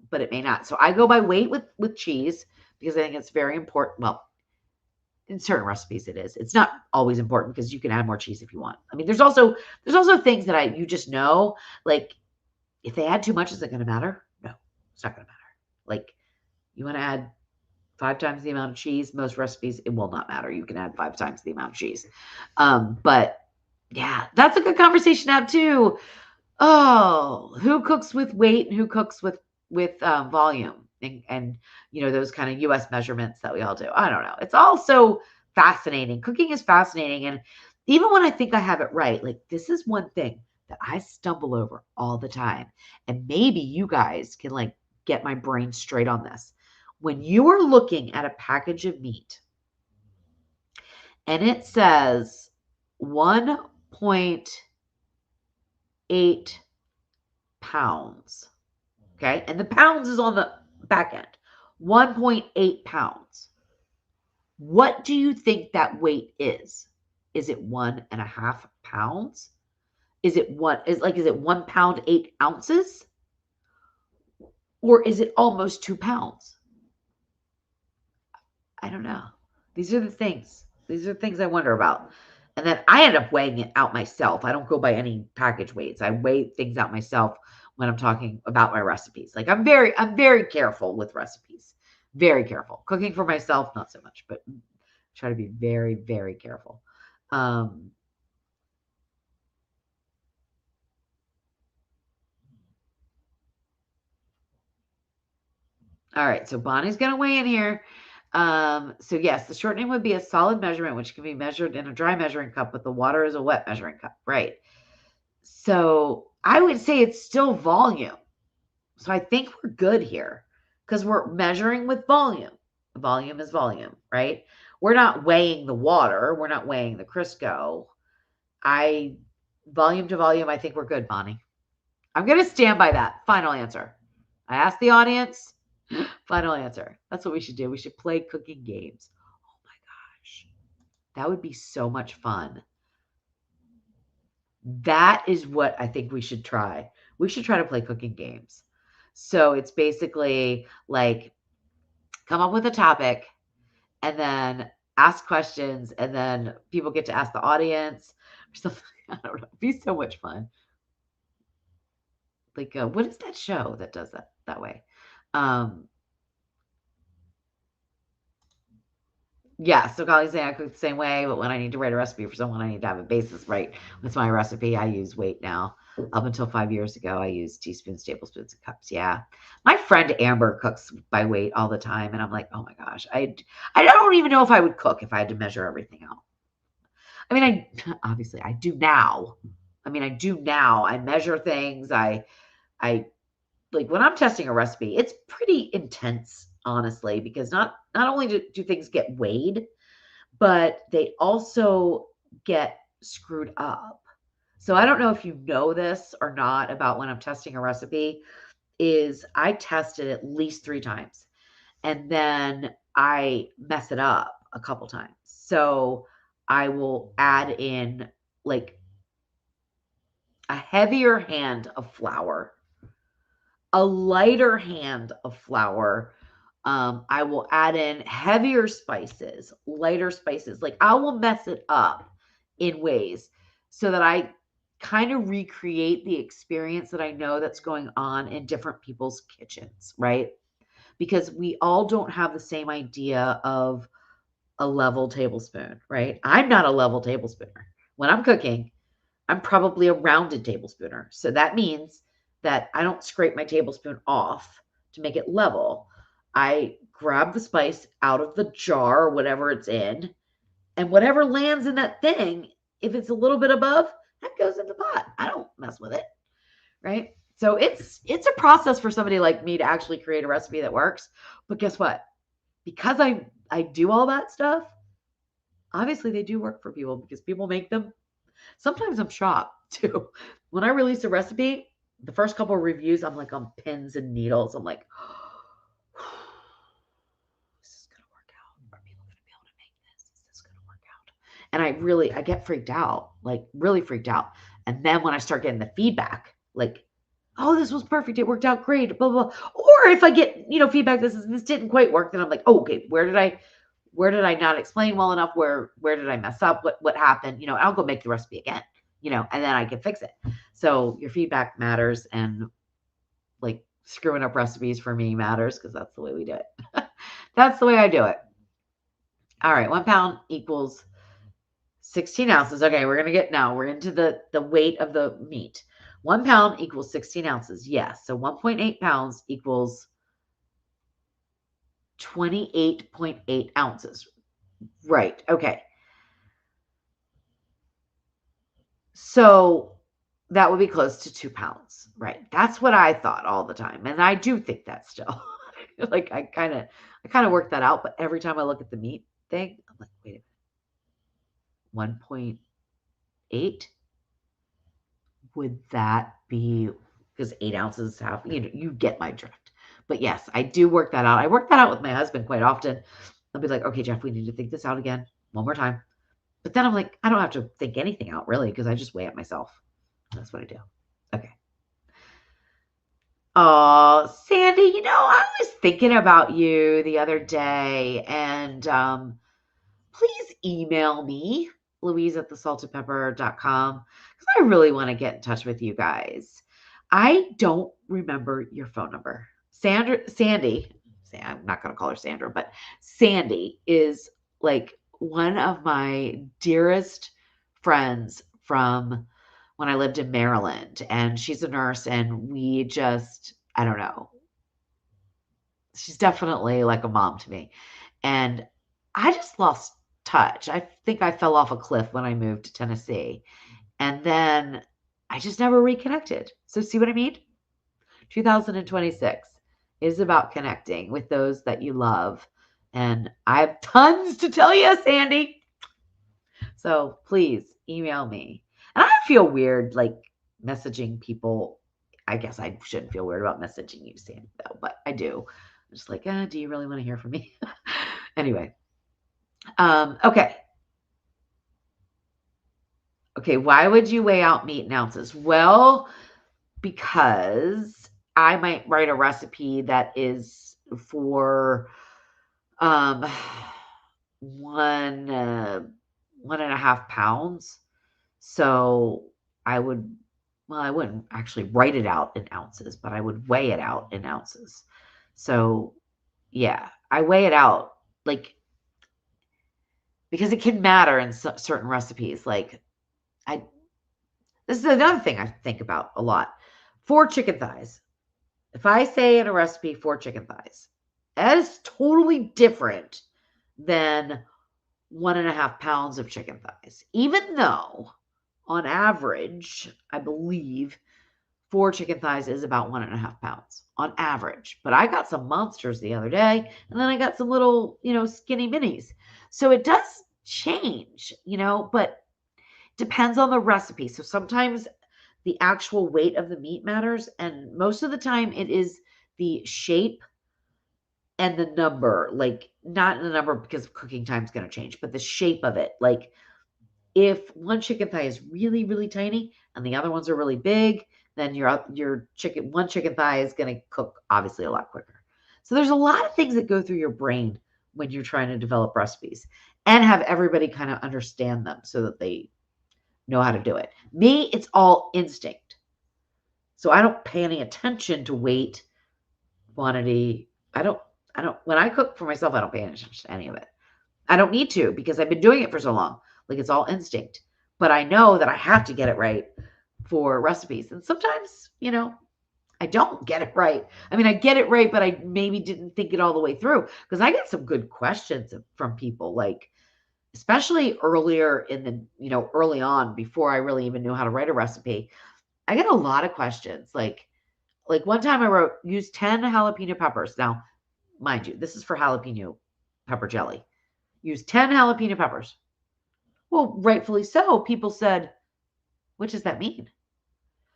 but it may not. So I go by weight with cheese because I think it's very important. Well, in certain recipes it is. It's not always important because you can add more cheese if you want. I mean, there's also things that you just know, like if they add too much, is it going to matter? No, it's not going to matter. Like you want to add 5 times the amount of cheese, most recipes, it will not matter. You can add 5 times the amount of cheese. But yeah, that's a good conversation to have too. Oh, who cooks with weight and who cooks with volume and those kind of US measurements that we all do. I don't know. It's all so fascinating. Cooking is fascinating, and even when I think I have it right, like this is one thing that I stumble over all the time. And maybe you guys can like get my brain straight on this. When you are looking at a package of meat and it says 1.8 pounds. Okay. And the pounds is on the back end. 1.8 pounds. What do you think that weight is? Is it 1.5 pounds? Is it 1 pound, 8 ounces? Or is it almost 2 pounds? I don't know. These are the things. These are things I wonder about. And then I end up weighing it out myself. I don't go by any package weights. I weigh things out myself when I'm talking about my recipes. Like I'm very careful with recipes. Very careful. Cooking for myself, not so much, but try to be very, very careful. All right, so Bonnie's going to weigh in here. So yes, the shortening would be a solid measurement, which can be measured in a dry measuring cup, but the water is a wet measuring cup, right? So I would say it's still volume. So I think we're good here because we're measuring with volume. Volume is volume, right? We're not weighing the water. We're not weighing the Crisco. Volume to volume, I think we're good, Bonnie. I'm going to stand by that. Final answer. I asked the audience. Final answer. That's what we should do. We should play cooking games. Oh my gosh. That would be so much fun. That is what I think we should try. We should try to play cooking games. So it's basically like come up with a topic and then ask questions, and then people get to ask the audience or something. I don't know. It'd be so much fun. Like, what is that show that does that way? Um, Yeah, so Colleen's saying I cook the same way, but when I need to write a recipe for someone, I need to have a basis right. With my recipe, I use weight now. Up until 5 years ago, I used teaspoons, tablespoons, and cups. Yeah. My friend Amber cooks by weight all the time, and I'm like, oh my gosh, I don't even know if I would cook if I had to measure everything out. I mean, obviously I do now. I do now. I measure things. I like when I'm testing a recipe, it's pretty intense, honestly, because not only do things get weighed, but they also get screwed up. So I don't know if you know this or not about when I'm testing a recipe, is I test it at least 3 times and then I mess it up a couple times. So I will add in like a heavier hand of flour, a lighter hand of flour. I will add in heavier spices, lighter spices. Like I will mess it up in ways so that I kind of recreate the experience that I know that's going on in different people's kitchens, right? Because we all don't have the same idea of a level tablespoon, right? I'm not a level tablespooner. When I'm cooking, I'm probably a rounded tablespooner. So that means that I don't scrape my tablespoon off to make it level. I grab the spice out of the jar or whatever it's in, and whatever lands in that thing, if it's a little bit above, that goes in the pot. I don't mess with it, right? So it's a process for somebody like me to actually create a recipe that works. But guess what? Because I do all that stuff, obviously they do work for people because people make them. Sometimes I'm shocked too. When I release a recipe, the first couple of reviews, I'm like on pins and needles. I'm like, this is gonna work out. Are people gonna be able to make this? Is this gonna work out? And I get freaked out, like really freaked out. And then when I start getting the feedback, like, oh, this was perfect. It worked out great. Blah, blah, blah. Or if I get, feedback, this didn't quite work, then I'm like, oh, okay, where did I not explain well enough? Where did I mess up? What happened? I'll go make the recipe again, and then I can fix it. So your feedback matters, and like screwing up recipes for me matters because that's the way we do it. That's the way I do it. All right, 1 pound equals 16 ounces. Okay, we're into the weight of the meat. 1 pound equals 16 ounces. Yes. So 1.8 pounds equals 28.8 ounces. Right. Okay. So that would be close to 2 pounds. Right. That's what I thought all the time. And I do think that still. Like I kind of worked that out. But every time I look at the meat thing, I'm like, wait a minute. 1.8? Would that be, because 8 ounces have, you get my drift. But yes, I do work that out. I work that out with my husband quite often. I'll be like, okay, Jeff, we need to think this out again one more time. But then I'm like, I don't have to think anything out really because I just weigh it myself. That's what I do. Okay. Oh, Sandy, I was thinking about you the other day, and please email me, louise@thesaltedpepper.com, because I really want to get in touch with you guys. I don't remember your phone number. Sandy, I'm not going to call her Sandra, but Sandy is like one of my dearest friends from when I lived in Maryland, and she's a nurse, and we just, I don't know. She's definitely like a mom to me. And I just lost touch. I think I fell off a cliff when I moved to Tennessee. And then I just never reconnected. So see what I mean? 2026 is about connecting with those that you love. And I have tons to tell you, Sandy. So please email me. And I feel weird like messaging people. I guess I shouldn't feel weird about messaging you, Sandy, though, but I do. I'm just like, do you really want to hear from me? Anyway. Okay. Okay, why would you weigh out meat in ounces? Well, because I might write a recipe that is for one and a half pounds. So I wouldn't actually write it out in ounces, but I would weigh it out in ounces. So yeah, I weigh it out like because it can matter in certain recipes. Like this is another thing I think about a lot. 4 chicken thighs. If I say in a recipe 4 chicken thighs, that is totally different than 1.5 pounds of chicken thighs. Even though on average, I believe 4 chicken thighs is about 1.5 pounds on average. But I got some monsters the other day, and then I got some little, skinny minis. So it does change, but depends on the recipe. So sometimes the actual weight of the meat matters, and most of the time it is the shape and the number, like not the number because cooking time is going to change, but the shape of it. Like if one chicken thigh is really, really tiny and the other ones are really big, then your one chicken thigh is going to cook obviously a lot quicker. So there's a lot of things that go through your brain when you're trying to develop recipes and have everybody kind of understand them so that they know how to do it. Me, it's all instinct. So I don't pay any attention to weight, quantity. I don't, when I cook for myself, I don't pay attention to any of it. I don't need to because I've been doing it for so long. Like it's all instinct. But I know that I have to get it right for recipes. And sometimes, I don't get it right. I mean, I get it right, but I maybe didn't think it all the way through, because I get some good questions from people, like, especially earlier in the, early on, before I really even knew how to write a recipe. I get a lot of questions. Like one time I wrote, use 10 jalapeno peppers. Now, mind you, this is for jalapeno pepper jelly. Use 10 jalapeno peppers. Well, rightfully so. People said, what does that mean?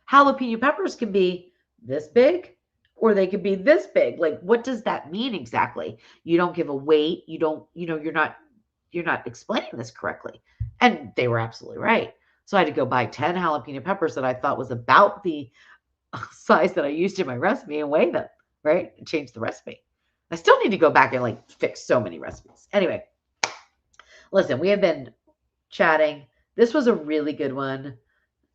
Jalapeno peppers can be this big or they could be this big. Like, what does that mean exactly? You don't give a weight. You don't, you're not explaining this correctly. And they were absolutely right. So I had to go buy 10 jalapeno peppers that I thought was about the size that I used in my recipe and weigh them, right? And change the recipe. I still need to go back and like fix so many recipes. Anyway, listen, we have been chatting. This was a really good one.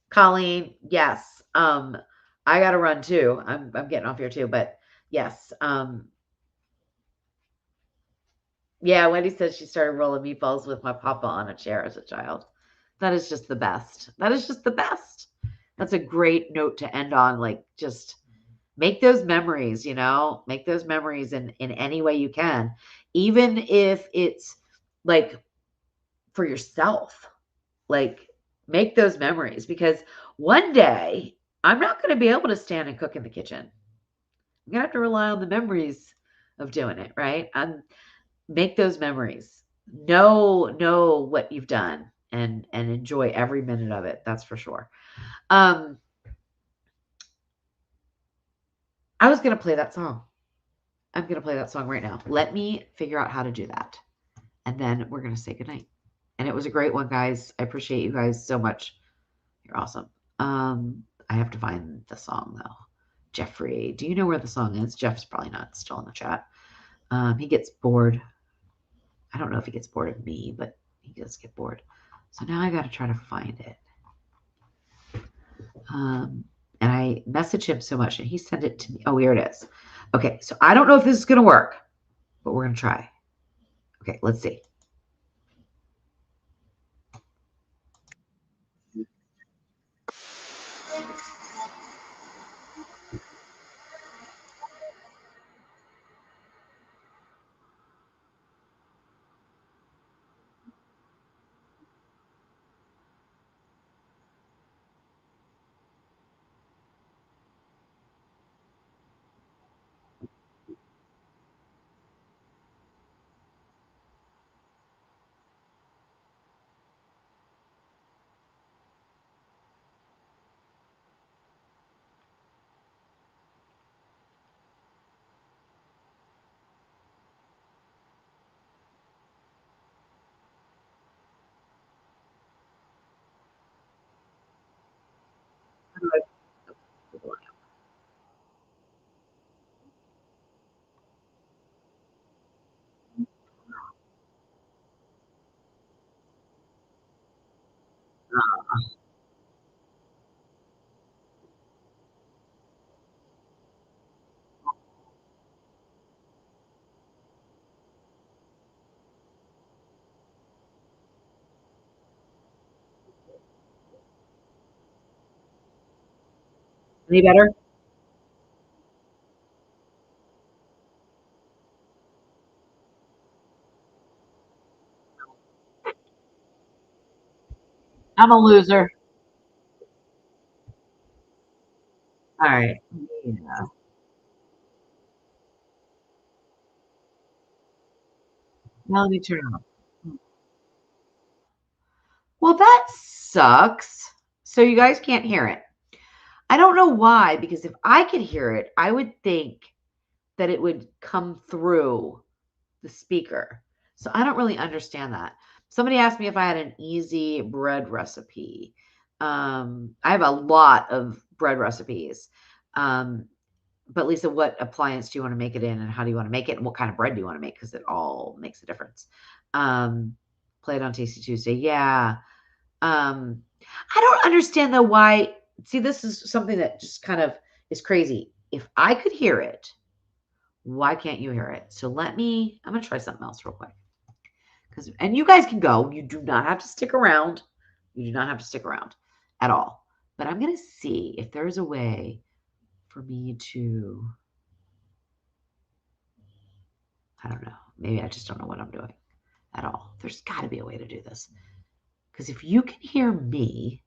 Colleen, yes. I gotta run too. I'm getting off here too, but yes. Yeah, Wendy says she started rolling meatballs with my papa on a chair as a child. That is just the best. That is just the best. That's a great note to end on. Like, just make those memories, make those memories in any way you can, even if it's like for yourself. Like, make those memories, because one day I'm not going to be able to stand and cook in the kitchen. I'm going to have to rely on the memories of doing it, right? And make those memories. Know what you've done, and enjoy every minute of it. That's for sure. I was going to play that song. I'm going to play that song right now. Let me figure out how to do that. And then we're going to say goodnight. And it was a great one, guys. I appreciate you guys so much. You're awesome. I have to find the song, though. Jeffrey, do you know where the song is? Jeff's probably not still in the chat. He gets bored. I don't know if he gets bored of me, but he does get bored. So now I got to try to find it. And I messaged him so much, and he sent it to me. Oh, here it is. Okay, so I don't know if this is going to work, but we're going to try. Okay, let's see. Any better? I'm a loser. All right. Yeah. Now let me turn it off. Well, that sucks. So you guys can't hear it. I don't know why, because if I could hear it, I would think that it would come through the speaker. So I don't really understand that. Somebody asked me if I had an easy bread recipe. I have a lot of bread recipes. But Lisa, what appliance do you want to make it in, and how do you want to make it, and what kind of bread do you want to make? Because it all makes a difference. Play it on Tasty Tuesday. Yeah. I don't understand though why. See, this is something that just kind of is crazy. If I could hear it, why can't you hear it? So I'm going to try something else real quick. And you guys can go. You do not have to stick around. You do not have to stick around at all. But I'm going to see if there's a way for me to, I don't know. Maybe I just don't know what I'm doing at all. There's got to be a way to do this. Because if you can hear me,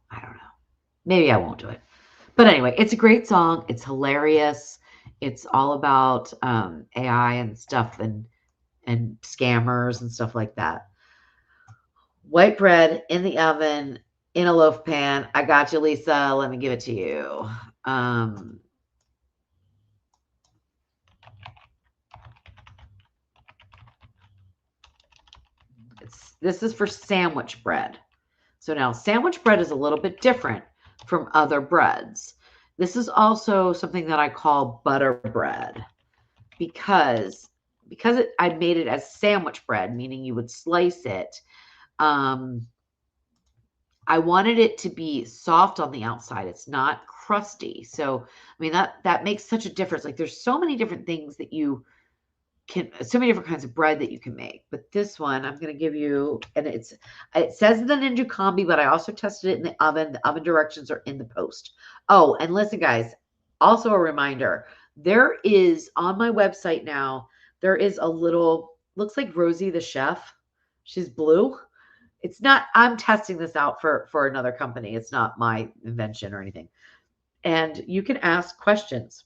I don't know. Maybe I won't do it. But anyway, it's a great song. It's hilarious. It's all about AI and stuff and scammers and stuff like that. White bread in the oven in a loaf pan. I got you, Lisa. Let me give it to you. This is for sandwich bread. So now sandwich bread is a little bit different from other breads. This is also something that I call butter bread because I made it as sandwich bread, meaning you would slice it. I wanted it to be soft on the outside. It's not crusty. So, I mean, that makes such a difference. Like there's so many different things that you can, so many different kinds of bread that you can make. But this one I'm going to give you, and it says the Ninja Combi, but I also tested it in the oven. The oven directions are in the post. Oh, and listen, guys, also a reminder, there is on my website now, there is a little, looks like Rosie the chef. She's blue. It's not, I'm testing this out for another company. It's not my invention or anything. And you can ask questions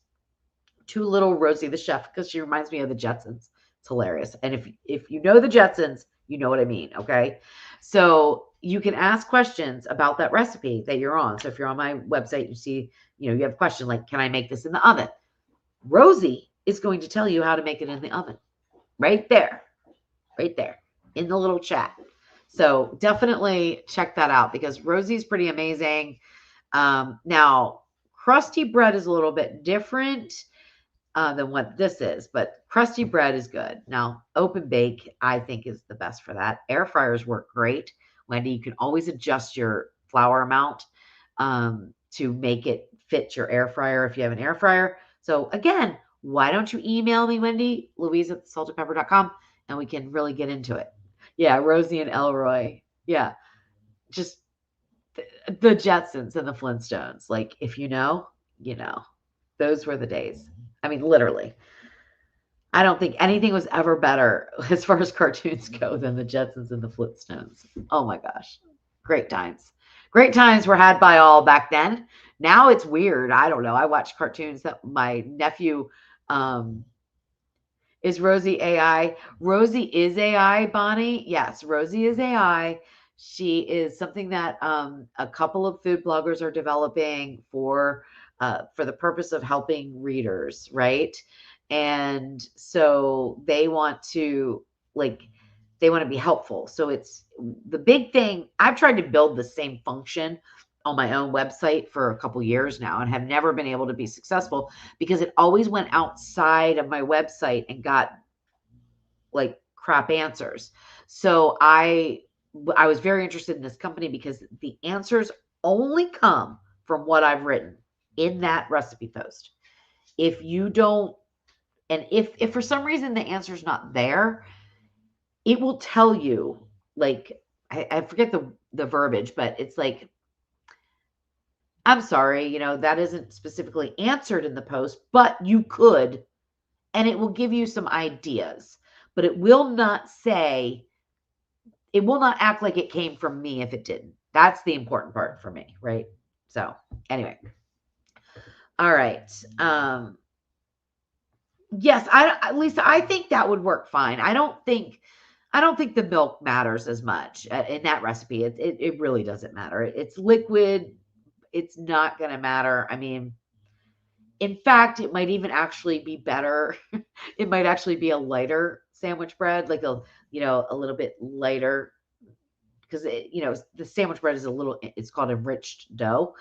to little Rosie the chef because she reminds me of the Jetsons. It's hilarious. And if you know the Jetsons, you know what I mean. Okay. So you can ask questions about that recipe that you're on. So if you're on my website, you see, you have a question like, can I make this in the oven? Rosie is going to tell you how to make it in the oven right there in the little chat. So definitely check that out because Rosie's pretty amazing. Now, crusty bread is a little bit different than what this is, but crusty bread is good. Now, open bake, I think, is the best for that. Air fryers work great. Wendy, you can always adjust your flour amount to make it fit your air fryer if you have an air fryer. So again, why don't you email me, Wendy, Louise at saltedpepper.com, and we can really get into it. Yeah, Rosie and Elroy. Yeah, just the Jetsons and the Flintstones. Like, if you know, you know. Those were the days. I mean, literally. I don't think anything was ever better as far as cartoons go than the Jetsons and the Flintstones. Oh my gosh. Great times. Great times were had by all back then. Now it's weird. I don't know. I watch cartoons that my nephew is Rosie AI. Rosie is AI, Bonnie. Yes, Rosie is AI. She is something that a couple of food bloggers are developing for the purpose of helping readers, right? And so they want to be helpful. So it's the big thing. I've tried to build the same function on my own website for a couple years now and have never been able to be successful because it always went outside of my website and got like crap answers. So I was very interested in this company because the answers only come from what I've written in that recipe post. If you don't, and if for some reason the answer is not there, it will tell you, like, I forget the verbiage, but it's like, I'm sorry, that isn't specifically answered in the post, but you could, and it will give you some ideas, but it will not act like it came from me if it didn't. That's the important part for me, right? So anyway. All right. Yes, Lisa, I think that would work fine. I don't think the milk matters as much in that recipe. It really doesn't matter. It's liquid. It's not going to matter. I mean, in fact, it might even actually be better. It might actually be a lighter sandwich bread, like a little bit lighter because the sandwich bread is it's called enriched dough.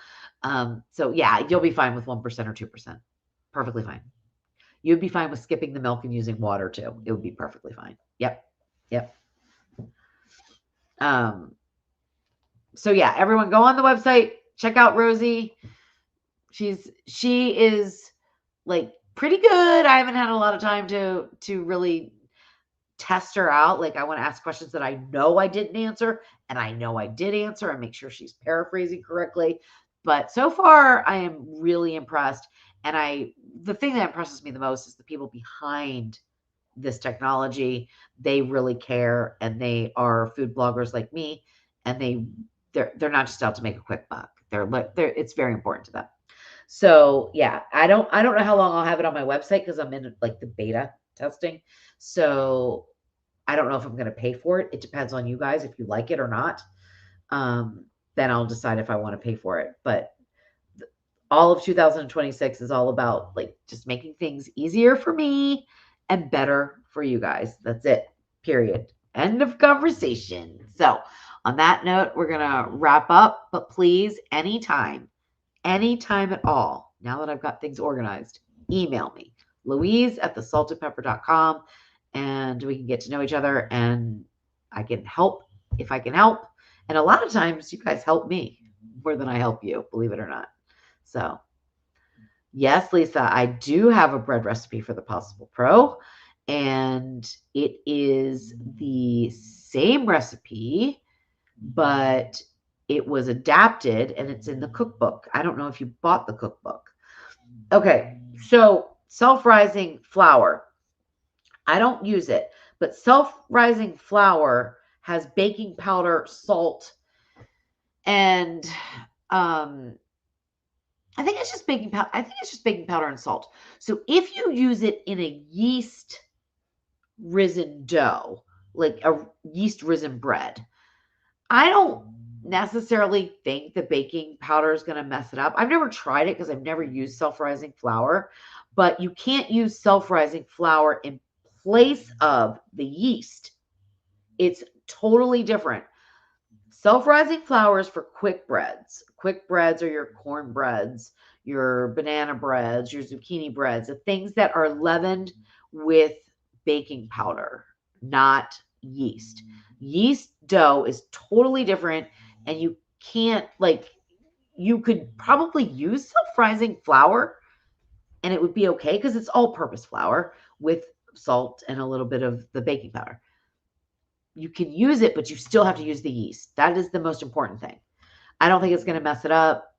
So yeah, you'll be fine with 1% or 2%. Perfectly fine. You'd be fine with skipping the milk and using water too. It would be perfectly fine. Yep. So yeah, everyone go on the website, check out Rosie. She is like pretty good. I haven't had a lot of time to really test her out. Like I want to ask questions that I know I didn't answer and I know I did answer and make sure she's paraphrasing correctly. But so far, I am really impressed. And the thing that impresses me the most is the people behind this technology. They really care, and they are food bloggers like me, and they're not just out to make a quick buck. They're it's very important to them. So yeah, I don't know how long I'll have it on my website because I'm in like the beta testing. So I don't know if I'm going to pay for it. It depends on you guys if you like it or not. Um, then I'll decide if I want to pay for it. But all of 2026 is all about like just making things easier for me and better for you guys. That's it. Period. End of conversation. So, on that note, we're going to wrap up, but please, anytime at all, now that I've got things organized, email me, Louise at thesaltedpepper.com, and we can get to know each other, and I can help if I can help. And a lot of times you guys help me more than I help you, believe it or not. So, yes, Lisa, I do have a bread recipe for the Possible Pro, and it is the same recipe, but it was adapted and it's in the cookbook. I don't know if you bought the cookbook. Okay, so self-rising flour. I don't use it, but self-rising flour has baking powder, salt, and I think it's just baking powder. I think it's just baking powder and salt. So if you use it in a yeast risen dough, like a yeast risen bread, I don't necessarily think the baking powder is going to mess it up. I've never tried it because I've never used self-rising flour, but you can't use self-rising flour in place of the yeast. It's totally different. Self-rising flour is for quick breads. Quick breads are your corn breads, your banana breads, your zucchini breads, the things that are leavened with baking powder, not yeast. Yeast dough is totally different, and you can't, like, you could probably use self-rising flour and it would be okay because it's all-purpose flour with salt and a little bit of the baking powder. You can use it, but you still have to use the yeast. That is the most important thing. I don't think it's going to mess it up.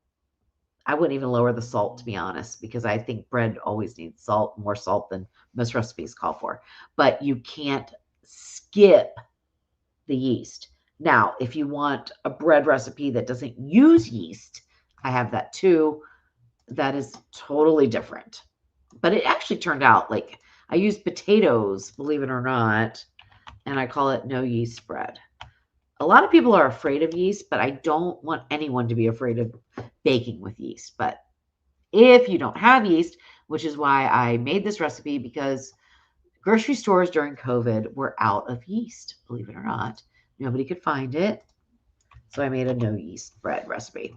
I wouldn't even lower the salt, to be honest, because I think bread always needs salt, more salt than most recipes call for. But you can't skip the yeast. Now, if you want a bread recipe that doesn't use yeast, I have that too. That is totally different. But it actually turned out like I used potatoes, believe it or not, and I call it no yeast bread. A lot of people are afraid of yeast, but I don't want anyone to be afraid of baking with yeast. But if you don't have yeast, which is why I made this recipe, because grocery stores during COVID were out of yeast, believe it or not. Nobody could find it. So I made a no yeast bread recipe,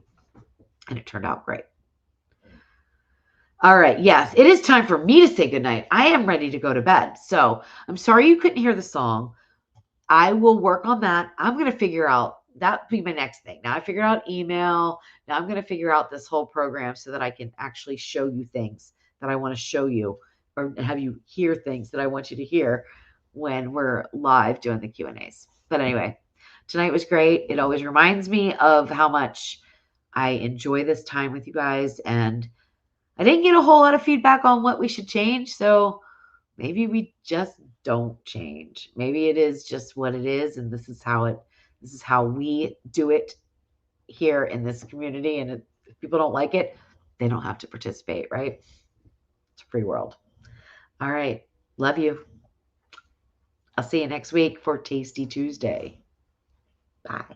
and it turned out great. All right. Yes, it is time for me to say goodnight. I am ready to go to bed. So I'm sorry you couldn't hear the song. I will work on that. I'm going to figure out that'll be my next thing. Now I figured out email. Now I'm going to figure out this whole program so that I can actually show you things that I want to show you, or have you hear things that I want you to hear when we're live doing the Q&As. But anyway, tonight was great. It always reminds me of how much I enjoy this time with you guys. And I didn't get a whole lot of feedback on what we should change. So maybe we just don't change. Maybe it is just what it is, and this is how we do it here in this community. And if people don't like it, they don't have to participate, right? It's a free world. All right. Love you. I'll see you next week for Tasty Tuesday. Bye.